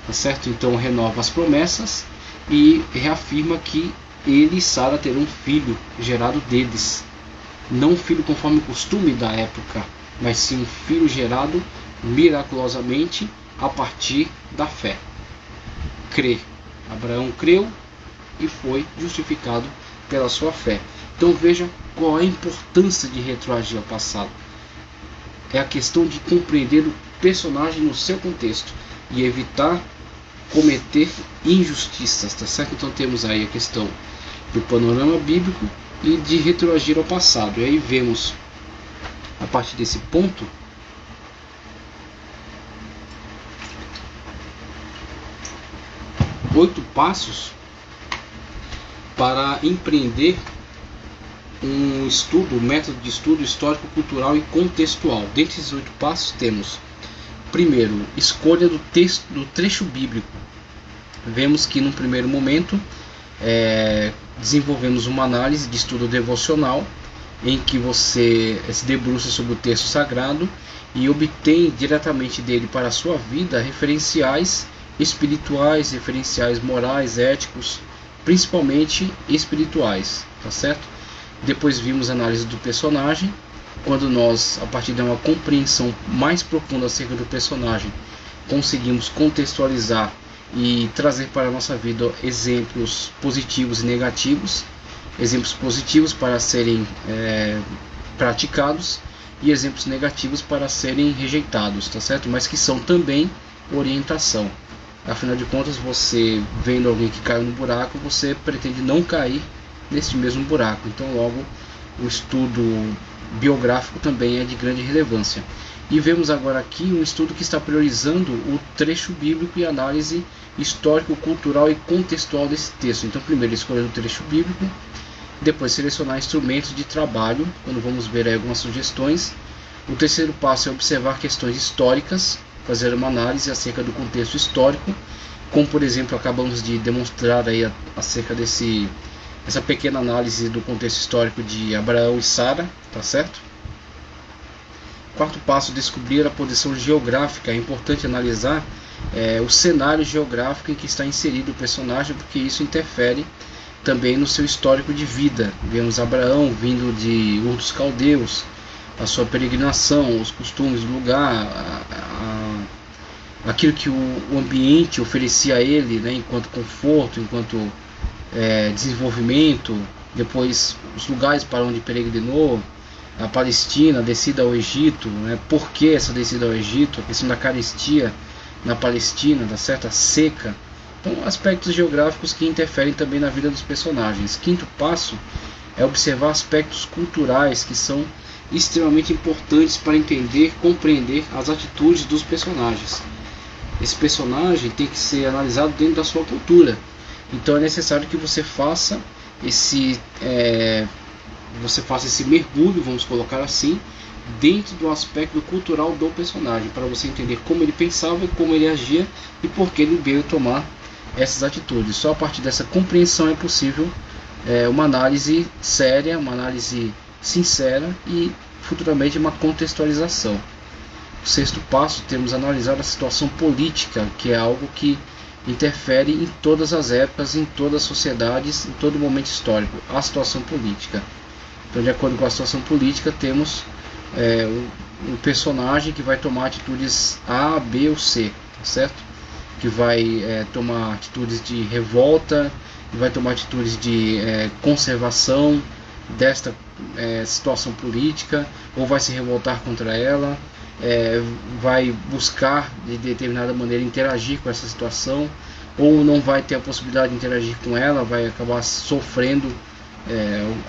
tá certo? Então renova as promessas e reafirma que ele e Sara terão um filho gerado deles, não um filho conforme o costume da época, mas sim um filho gerado miraculosamente a partir da fé. Crer. Abraão creu e foi justificado pela sua fé. Então veja qual a importância de retroagir ao passado. É a questão de compreender o personagem no seu contexto e evitar cometer injustiças, tá certo? Então temos aí a questão do panorama bíblico e de retroagir ao passado. E aí vemos, a partir desse ponto, oito passos para empreender um estudo, um método de estudo histórico, cultural e contextual. Dentre esses 8 passos temos: primeiro, escolha do trecho bíblico. vemos que num primeiro momento desenvolvemos uma análise de estudo devocional em que você se debruça sobre o texto sagrado e obtém diretamente dele para a sua vida referenciais espirituais, referenciais morais, éticos, principalmente espirituais, tá certo? Depois vimos a análise do personagem, quando nós, a partir de uma compreensão mais profunda acerca do personagem, conseguimos contextualizar e trazer para a nossa vida exemplos positivos e negativos, exemplos positivos para serem praticados e exemplos negativos para serem rejeitados, tá certo? Mas que são também orientação. Afinal de contas, você vendo alguém que caiu no buraco, você pretende não cair nesse mesmo buraco. Então, logo, o estudo biográfico também é de grande relevância. E vemos agora aqui um estudo que está priorizando o trecho bíblico e análise histórico, cultural e contextual desse texto. Então, primeiro escolher o trecho bíblico, depois selecionar instrumentos de trabalho, quando vamos ver aí algumas sugestões. O terceiro passo é observar questões históricas, fazer uma análise acerca do contexto histórico, como por exemplo acabamos de demonstrar aí acerca essa pequena análise do contexto histórico de Abraão e Sara, tá certo? Quarto passo, descobrir a posição geográfica. É importante analisar o cenário geográfico em que está inserido o personagem, porque isso interfere também no seu histórico de vida. Vemos Abraão vindo de Ur dos Caldeus, a sua peregrinação, os costumes do lugar, aquilo que o ambiente oferecia a ele, né, enquanto conforto, enquanto desenvolvimento, depois os lugares para onde peregrinou, a Palestina, a descida ao Egito, né, por que essa descida ao Egito, a questão da carestia na Palestina, da certa seca. Então, aspectos geográficos que interferem também na vida dos personagens. Quinto passo é observar aspectos culturais que são extremamente importantes para entender, compreender as atitudes dos personagens. Esse personagem tem que ser analisado dentro da sua cultura. Então é necessário que você faça esse mergulho, vamos colocar assim, dentro do aspecto cultural do personagem, para você entender como ele pensava, como ele agia e por que ele veio tomar essas atitudes. Só a partir dessa compreensão é possível uma análise séria, uma análise sincera e futuramente uma contextualização. O sexto passo, temos analisar a situação política, que é algo que interfere em todas as épocas, em todas as sociedades, em todo momento histórico, a situação política. Então, de acordo com a situação política, temos um personagem que vai tomar atitudes A, B ou C, tá certo? Que vai tomar atitudes de revolta, que vai tomar atitudes de conservação desta situação política, ou vai se revoltar contra ela, vai buscar de determinada maneira interagir com essa situação, ou não vai ter a possibilidade de interagir com ela, vai acabar sofrendo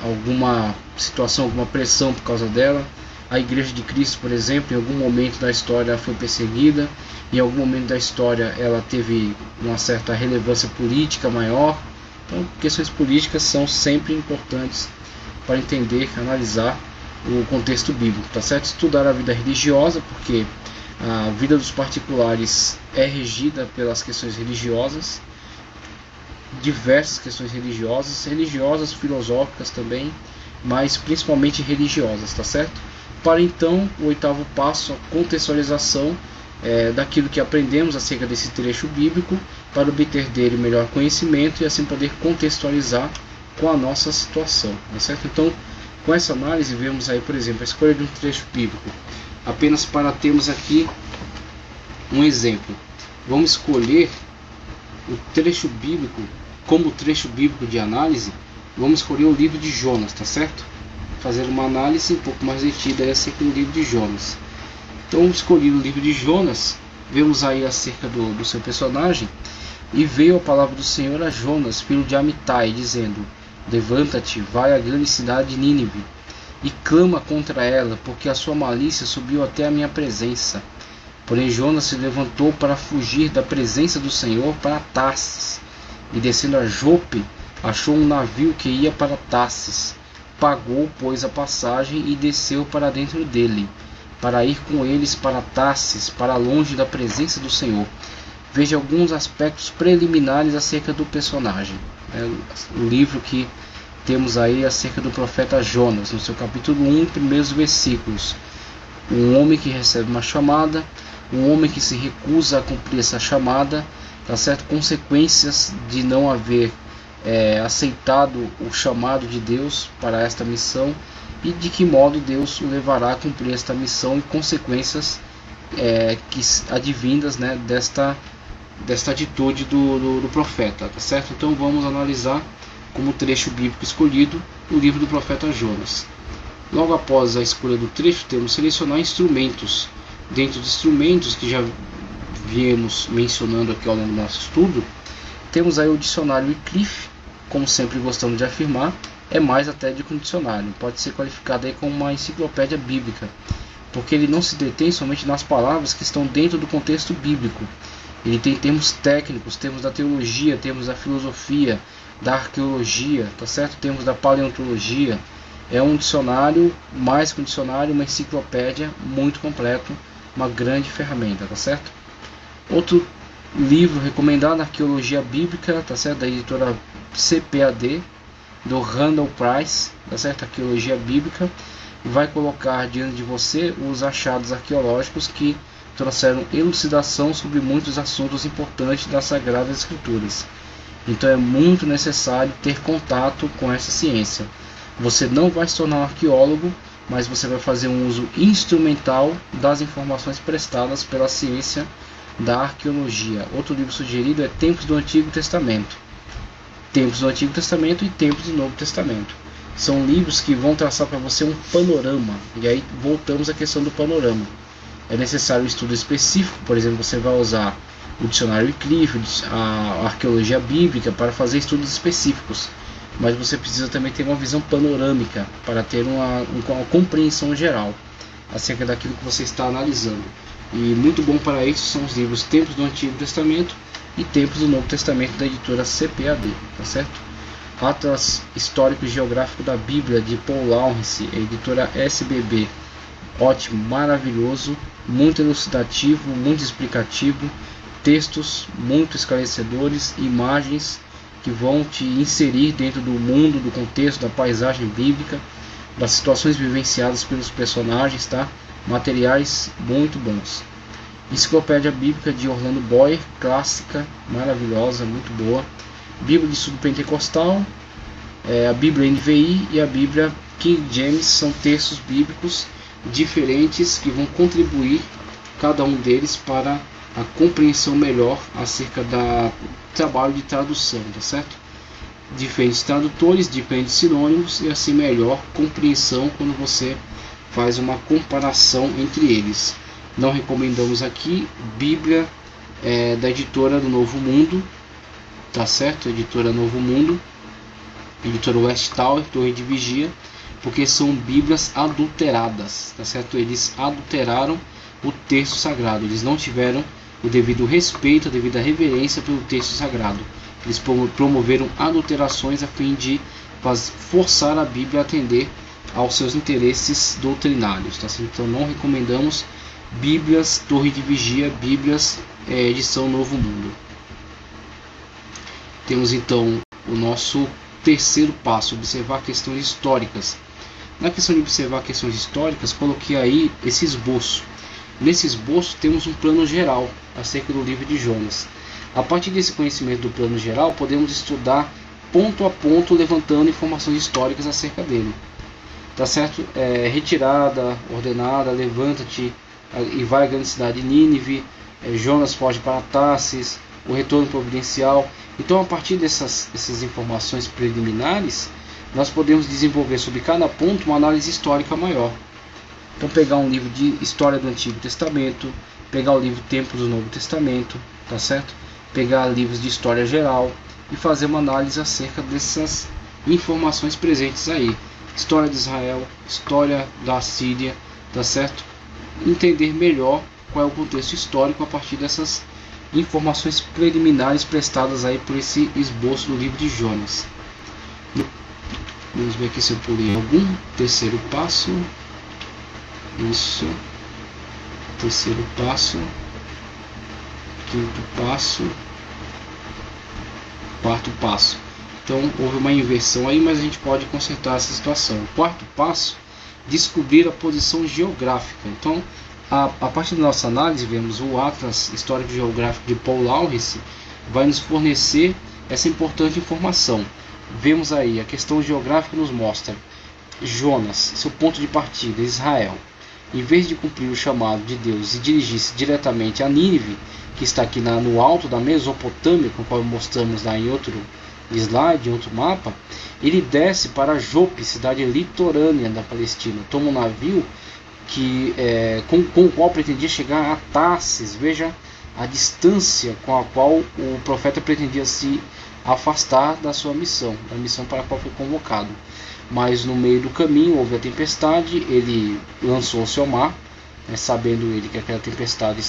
alguma situação, alguma pressão por causa dela. A Igreja de Cristo, por exemplo, em algum momento da história ela foi perseguida, em algum momento da história ela teve uma certa relevância política maior. Então, questões políticas são sempre importantes para entender, analisar o contexto bíblico, tá certo? Estudar a vida religiosa, porque a vida dos particulares é regida pelas questões religiosas, diversas questões religiosas, filosóficas também, mas principalmente religiosas, tá certo? Para então, o oitavo passo, a contextualização daquilo que aprendemos acerca desse trecho bíblico, para obter dele melhor conhecimento e assim poder contextualizar com a nossa situação, tá certo? Então, com essa análise, vemos aí, por exemplo, a escolha de um trecho bíblico. Apenas para termos aqui um exemplo, vamos escolher o trecho bíblico como trecho bíblico de análise. Vamos escolher o livro de Jonas, tá certo? Fazer uma análise um pouco mais detida acerca do livro de Jonas. Então, escolhi o livro de Jonas, vemos aí acerca do seu personagem. E veio a palavra do Senhor a Jonas, filho de Amitai, dizendo: levanta-te, vai à grande cidade de Nínive, e clama contra ela, porque a sua malícia subiu até a minha presença. Porém Jonas se levantou para fugir da presença do Senhor para Tarsis, e descendo a Jope, achou um navio que ia para Tarsis. Pagou, pois, a passagem e desceu para dentro dele, para ir com eles para Tarsis, para longe da presença do Senhor. veja alguns aspectos preliminares acerca do personagem. O livro que temos aí acerca do profeta Jonas, no seu capítulo 1, primeiros versículos. Um homem que recebe uma chamada, um homem que se recusa a cumprir essa chamada, tá certo? Consequências de não haver aceitado o chamado de Deus para esta missão, e de que modo Deus o levará a cumprir esta missão, e consequências que advindas, né, desta atitude do profeta, tá certo? Então vamos analisar como trecho bíblico escolhido o livro do profeta Jonas. Logo após a escolha do trecho, temos selecionar instrumentos. Dentro dos instrumentos que já viemos mencionando aqui ao longo do nosso estudo, temos aí o dicionário Wycliffe. Como sempre gostamos de afirmar, é mais até de que um dicionário, pode ser qualificado aí como uma enciclopédia bíblica, porque ele não se detém somente nas palavras que estão dentro do contexto bíblico. Ele tem termos técnicos, termos da teologia, termos da filosofia, da arqueologia, tá certo? Termos da paleontologia. É um dicionário, mais que um dicionário, uma enciclopédia muito completo, uma grande ferramenta, tá certo? Outro livro recomendado, Arqueologia Bíblica, tá certo? Da editora CPAD, do Randall Price, tá certo? Arqueologia Bíblica, vai colocar diante de você os achados arqueológicos que trouxeram elucidação sobre muitos assuntos importantes das Sagradas Escrituras. Então é muito necessário ter contato com essa ciência. Você não vai se tornar um arqueólogo, mas você vai fazer um uso instrumental das informações prestadas pela ciência da arqueologia. Outro livro sugerido é Tempos do Antigo Testamento. Tempos do Antigo Testamento e Tempos do Novo Testamento. São livros que vão traçar para você um panorama. E aí voltamos à questão do panorama. É necessário um estudo específico, por exemplo, você vai usar o dicionário Wycliffe, a arqueologia bíblica para fazer estudos específicos. Mas você precisa também ter uma visão panorâmica para ter uma compreensão geral acerca daquilo que você está analisando. E muito bom para isso são os livros Tempos do Antigo Testamento e Tempos do Novo Testamento, da editora CPAD, tá certo? Atlas Histórico e Geográfico da Bíblia, de Paul Lawrence, editora SBB. Ótimo, maravilhoso, muito elucidativo, muito explicativo, textos muito esclarecedores, imagens que vão te inserir dentro do mundo, do contexto, da paisagem bíblica, das situações vivenciadas pelos personagens, tá? Materiais muito bons. Enciclopédia Bíblica de Orlando Boyer, clássica, maravilhosa, muito boa. Bíblia de Estudo Pentecostal, a Bíblia NVI e a Bíblia King James, são textos bíblicos diferentes que vão contribuir, cada um deles, para a compreensão melhor acerca do trabalho de tradução, tá certo? Diferentes tradutores, diferentes sinônimos, e assim melhor compreensão quando você faz uma comparação entre eles. Não recomendamos aqui Bíblia da editora do Novo Mundo, tá certo? Editora Novo Mundo, editora West Tower, Torre de Vigia, porque são Bíblias adulteradas, tá certo? Eles adulteraram o texto sagrado, eles não tiveram o devido respeito, a devida reverência pelo texto sagrado. Eles promoveram adulterações a fim de forçar a Bíblia a atender aos seus interesses doutrinários, tá certo? Então não recomendamos Bíblias Torre de Vigia, Bíblias edição Novo Mundo. Temos então o nosso terceiro passo, observar questões históricas. Na questão de observar questões históricas, coloquei aí esse esboço. Nesse esboço temos um plano geral acerca do livro de Jonas. A partir desse conhecimento do plano geral, podemos estudar ponto a ponto, levantando informações históricas acerca dele. Tá certo? Retirada, ordenada, levanta-te e vai à grande cidade de Nínive, Jonas foge para Tarsis, o retorno providencial. Então, a partir dessas informações preliminares, nós podemos desenvolver sobre cada ponto uma análise histórica maior. Então, pegar um livro de história do Antigo Testamento, pegar o livro Tempos do Novo Testamento, tá certo? Pegar livros de história geral e fazer uma análise acerca dessas informações presentes aí. História de Israel, história da Síria, tá certo? Entender melhor qual é o contexto histórico a partir dessas informações preliminares prestadas aí por esse esboço do livro de Jonas. Vamos ver aqui se eu pulei algum. Terceiro passo. Isso. Terceiro passo. quinto passo, quarto passo. Então houve uma inversão aí, mas a gente pode consertar essa situação. O quarto passo, descobrir a posição geográfica. Então, a partir da nossa análise, vemos o Atlas Histórico e Geográfico de Paul Lawrence vai nos fornecer essa importante informação. Vemos aí, a questão geográfica nos mostra Jonas, seu ponto de partida, Israel. Em vez de cumprir o chamado de Deus e dirigir-se diretamente a Nínive, que está aqui no alto da Mesopotâmia, conforme mostramos lá em outro slide, em outro mapa, ele desce para Jope, cidade litorânea da Palestina, toma um navio com o qual pretendia chegar a Tarsis. Veja a distância com a qual o profeta pretendia se afastar da sua missão, da missão para a qual foi convocado. Mas no meio do caminho houve a tempestade, ele lançou-se ao mar, sabendo ele que aquela tempestade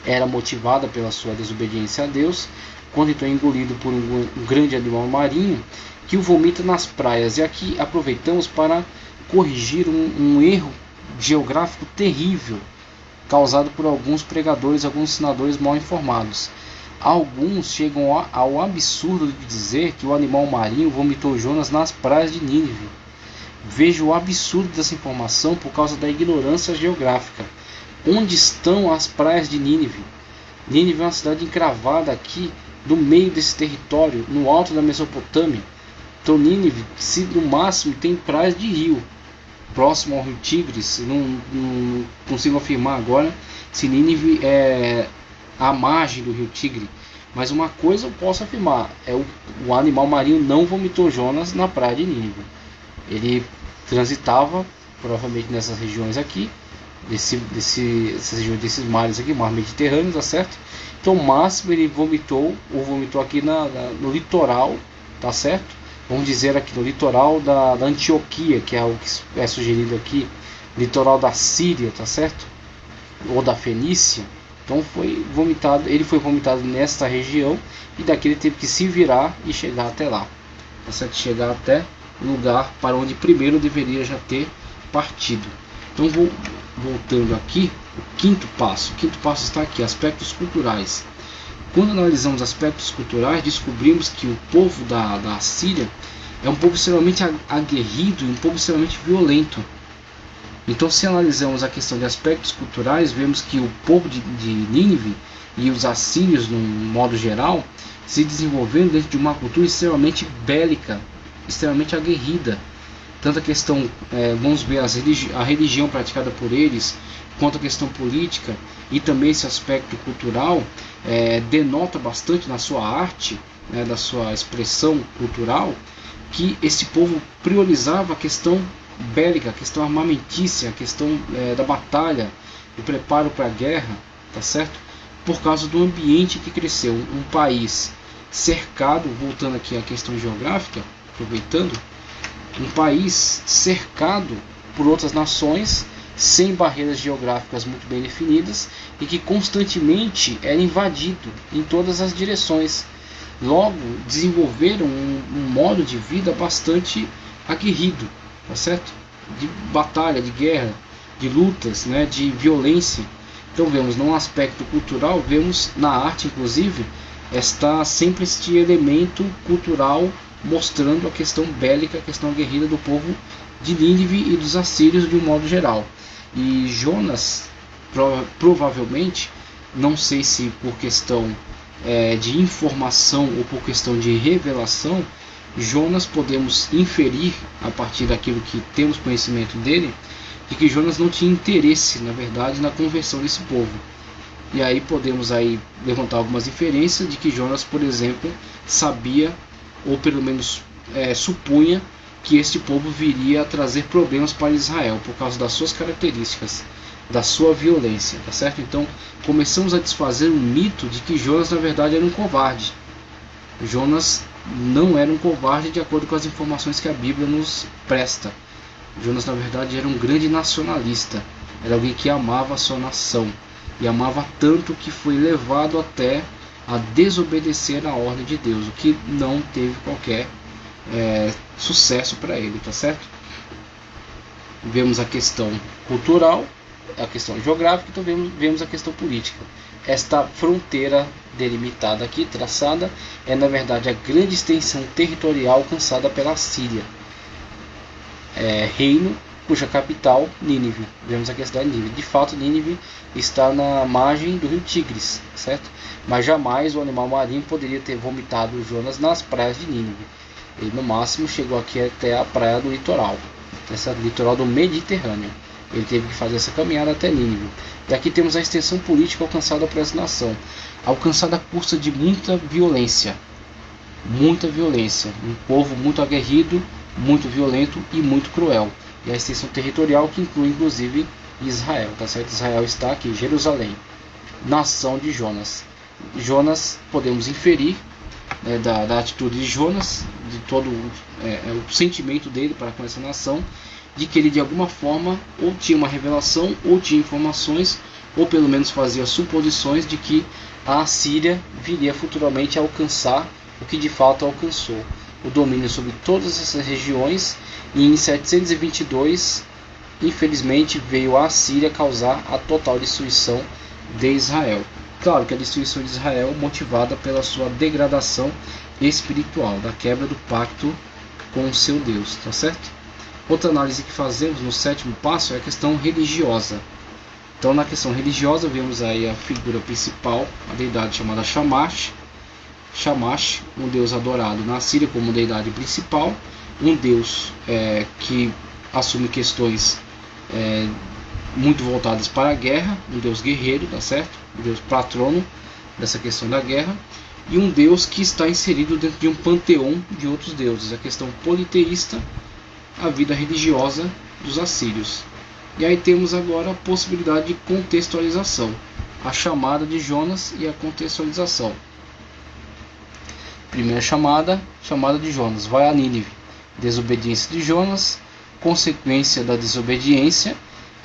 era motivada pela sua desobediência a Deus, quando então é engolido por um grande animal marinho que o vomita nas praias. E aqui aproveitamos para corrigir um erro geográfico terrível causado por alguns pregadores, alguns ensinadores mal informados. Alguns chegam ao absurdo de dizer que o animal marinho vomitou Jonas nas praias de Nínive. Veja o absurdo dessa informação por causa da ignorância geográfica. Onde estão as praias de Nínive? Nínive é uma cidade encravada aqui no meio desse território, no alto da Mesopotâmia. Então Nínive, se no máximo, tem praias de rio, próximo ao rio Tigres. Não consigo afirmar agora se Nínive é à margem do rio Tigre, mas uma coisa eu posso afirmar, o animal marinho não vomitou Jonas na praia de Nínive. Ele transitava provavelmente nessas regiões aqui, desses mares aqui, mar Mediterrâneo, tá certo? Então o máximo ele vomitou aqui no litoral, tá certo? Vamos dizer aqui no litoral da Antioquia, que é o que é sugerido aqui, litoral da Síria, tá certo? Ou da Fenícia. Então ele foi vomitado nesta região, e daqui ele teve que se virar e chegar até lá, tá certo? Chegar até o lugar para onde primeiro deveria já ter partido. Então voltando aqui, o quinto passo está aqui, aspectos culturais. Quando analisamos aspectos culturais, descobrimos que o povo da Síria é um povo extremamente aguerrido e um povo extremamente violento. Então, se analisamos a questão de aspectos culturais, vemos que o povo de Nínive e os assírios, no modo geral, se desenvolveram dentro de uma cultura extremamente bélica, extremamente aguerrida. Tanto a questão, vamos ver a religião praticada por eles, quanto a questão política, e também esse aspecto cultural denota bastante na sua arte, da sua expressão cultural, que esse povo priorizava a questão bélica, a questão armamentícia, a questão da batalha, o preparo para a guerra, tá certo? Por causa do ambiente que cresceu, um país cercado, voltando aqui à questão geográfica, aproveitando, um país cercado por outras nações, sem barreiras geográficas muito bem definidas, e que constantemente era invadido em todas as direções. Logo, desenvolveram um modo de vida bastante aguerrido, tá certo? De batalha, de guerra, de lutas, de violência. Então vemos num aspecto cultural, vemos na arte inclusive, está sempre este elemento cultural mostrando a questão bélica, a questão aguerrida do povo de Nínive e dos assírios de um modo geral. E Jonas, provavelmente, não sei se por questão de informação ou por questão de revelação, Jonas, podemos inferir a partir daquilo que temos conhecimento dele, de que Jonas não tinha interesse, na verdade, na conversão desse povo. E aí podemos levantar algumas inferências de que Jonas, por exemplo, sabia, ou pelo menos supunha, que este povo viria a trazer problemas para Israel por causa das suas características, da sua violência, tá certo? Então começamos a desfazer o mito de que Jonas na verdade era um covarde. Jonas não era um covarde de acordo com as informações que a Bíblia nos presta. Jonas na verdade era um grande nacionalista, era alguém que amava a sua nação, e amava tanto que foi levado até a desobedecer a ordem de Deus, o que não teve qualquer sucesso para ele, tá certo? Vemos a questão cultural, a questão geográfica, então vemos a questão política. esta fronteira delimitada aqui, traçada, é na verdade a grande extensão territorial alcançada pela Síria, reino cuja capital, Nínive. Vemos aqui a cidade de Nínive. De fato, Nínive está na margem do rio Tigres, certo? Mas jamais o animal marinho poderia ter vomitado Jonas nas praias de Nínive. Ele no máximo chegou aqui até a praia do litoral, essa litoral do Mediterrâneo. Ele teve que fazer essa caminhada até Nínive. E aqui temos a extensão política alcançada por essa nação, alcançada à custa de muita violência. Muita violência. Um povo muito aguerrido, muito violento e muito cruel. E a extensão territorial que inclui inclusive Israel. Tá certo? Israel está aqui, Jerusalém. Nação de Jonas. Jonas, podemos inferir da atitude de Jonas, de todo o sentimento dele para com essa nação, de que ele de alguma forma ou tinha uma revelação, ou tinha informações, ou pelo menos fazia suposições de que a Síria viria futuramente a alcançar o que de fato alcançou, o domínio sobre todas essas regiões. E em 722, infelizmente, veio a Síria causar a total destruição de Israel. Claro que a destruição de Israel motivada pela sua degradação espiritual, da quebra do pacto com o seu Deus, tá certo? Outra análise que fazemos no sétimo passo é a questão religiosa. Então, na questão religiosa, vemos aí a figura principal, a deidade chamada Shamash. Shamash, um deus adorado na Síria como deidade principal, um deus que assume questões muito voltadas para a guerra, um deus guerreiro, tá certo? Um deus patrono dessa questão da guerra, e um deus que está inserido dentro de um panteão de outros deuses, a questão politeísta, a vida religiosa dos assírios. E aí temos agora a possibilidade de contextualização, a chamada de Jonas e a contextualização. Primeira chamada de Jonas, vai a Nínive. Desobediência de Jonas, consequência da desobediência,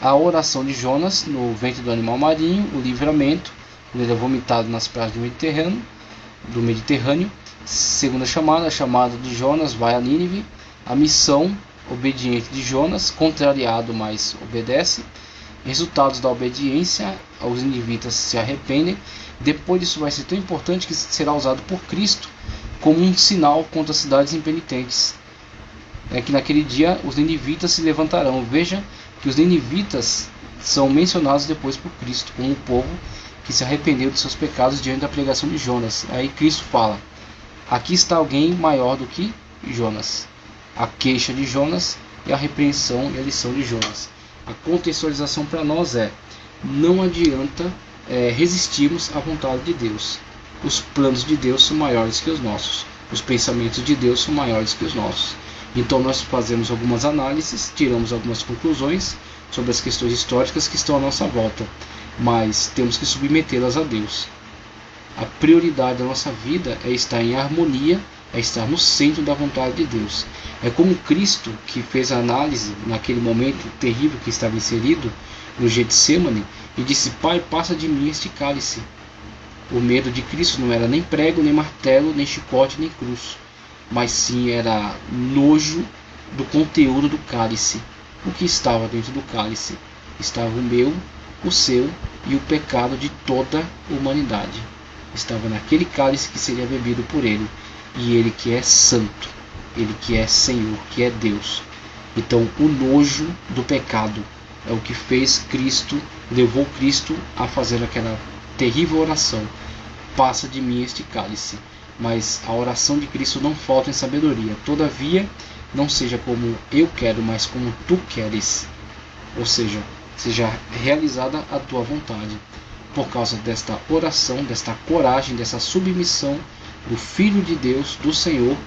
a oração de Jonas no ventre do animal marinho, o livramento, quando ele é vomitado nas praias do Mediterrâneo. Segunda chamada, a chamada de Jonas, vai a Nínive. A missão obediente de Jonas, contrariado, mas obedece. Resultados da obediência, os ninivitas se arrependem. Depois disso vai ser tão importante que será usado por Cristo como um sinal contra as cidades impenitentes. Que naquele dia os ninivitas se levantarão. Veja que os ninivitas são mencionados depois por Cristo como um povo que se arrependeu de seus pecados diante da pregação de Jonas. Aí Cristo fala: aqui está alguém maior do que Jonas. A queixa de Jonas e a repreensão e a lição de Jonas. A contextualização para nós não adianta resistirmos à vontade de Deus. Os planos de Deus são maiores que os nossos. Os pensamentos de Deus são maiores que os nossos. Então nós fazemos algumas análises, tiramos algumas conclusões sobre as questões históricas que estão à nossa volta, mas temos que submetê-las a Deus. A prioridade da nossa vida é estar em harmonia, é estar no centro da vontade de Deus. É como Cristo, que fez a análise naquele momento terrível que estava inserido no Getsêmani, e disse: Pai, passa de mim este cálice. O medo de Cristo não era nem prego, nem martelo, nem chicote, nem cruz, mas sim era nojo do conteúdo do cálice. O que estava dentro do cálice? Estava o meu, o seu e o pecado de toda a humanidade. Estava naquele cálice que seria bebido por ele. E ele que é santo, ele que é Senhor, que é Deus. Então o nojo do pecado é o que fez Cristo, levou Cristo a fazer aquela terrível oração: passa de mim este cálice. Mas a oração de Cristo não falta em sabedoria. Todavia, não seja como eu quero, mas como tu queres. Ou seja, seja realizada a tua vontade. Por causa desta oração, desta coragem, dessa submissão do Filho de Deus, do Senhor,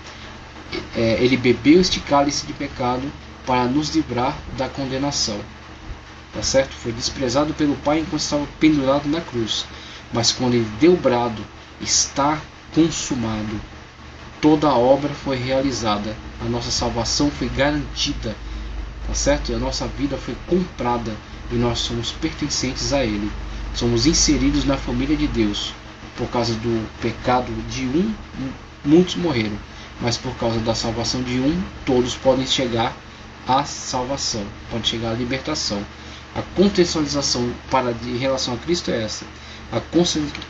ele bebeu este cálice de pecado para nos livrar da condenação. Tá certo? Foi desprezado pelo Pai enquanto estava pendurado na cruz. Mas quando ele deu o brado, está consumado, toda a obra foi realizada, a nossa salvação foi garantida, tá certo? E a nossa vida foi comprada e nós somos pertencentes a Ele. Somos inseridos na família de Deus. Por causa do pecado de um, muitos morreram, mas por causa da salvação de um, todos podem chegar à salvação, podem chegar à libertação. A contextualização em relação a Cristo é essa: a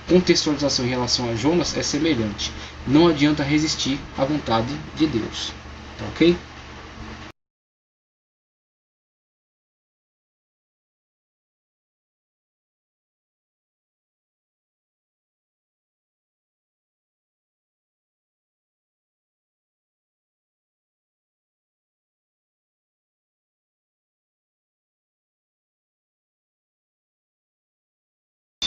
contextualização em relação a Jonas é semelhante. Não adianta resistir à vontade de Deus. Tá ok?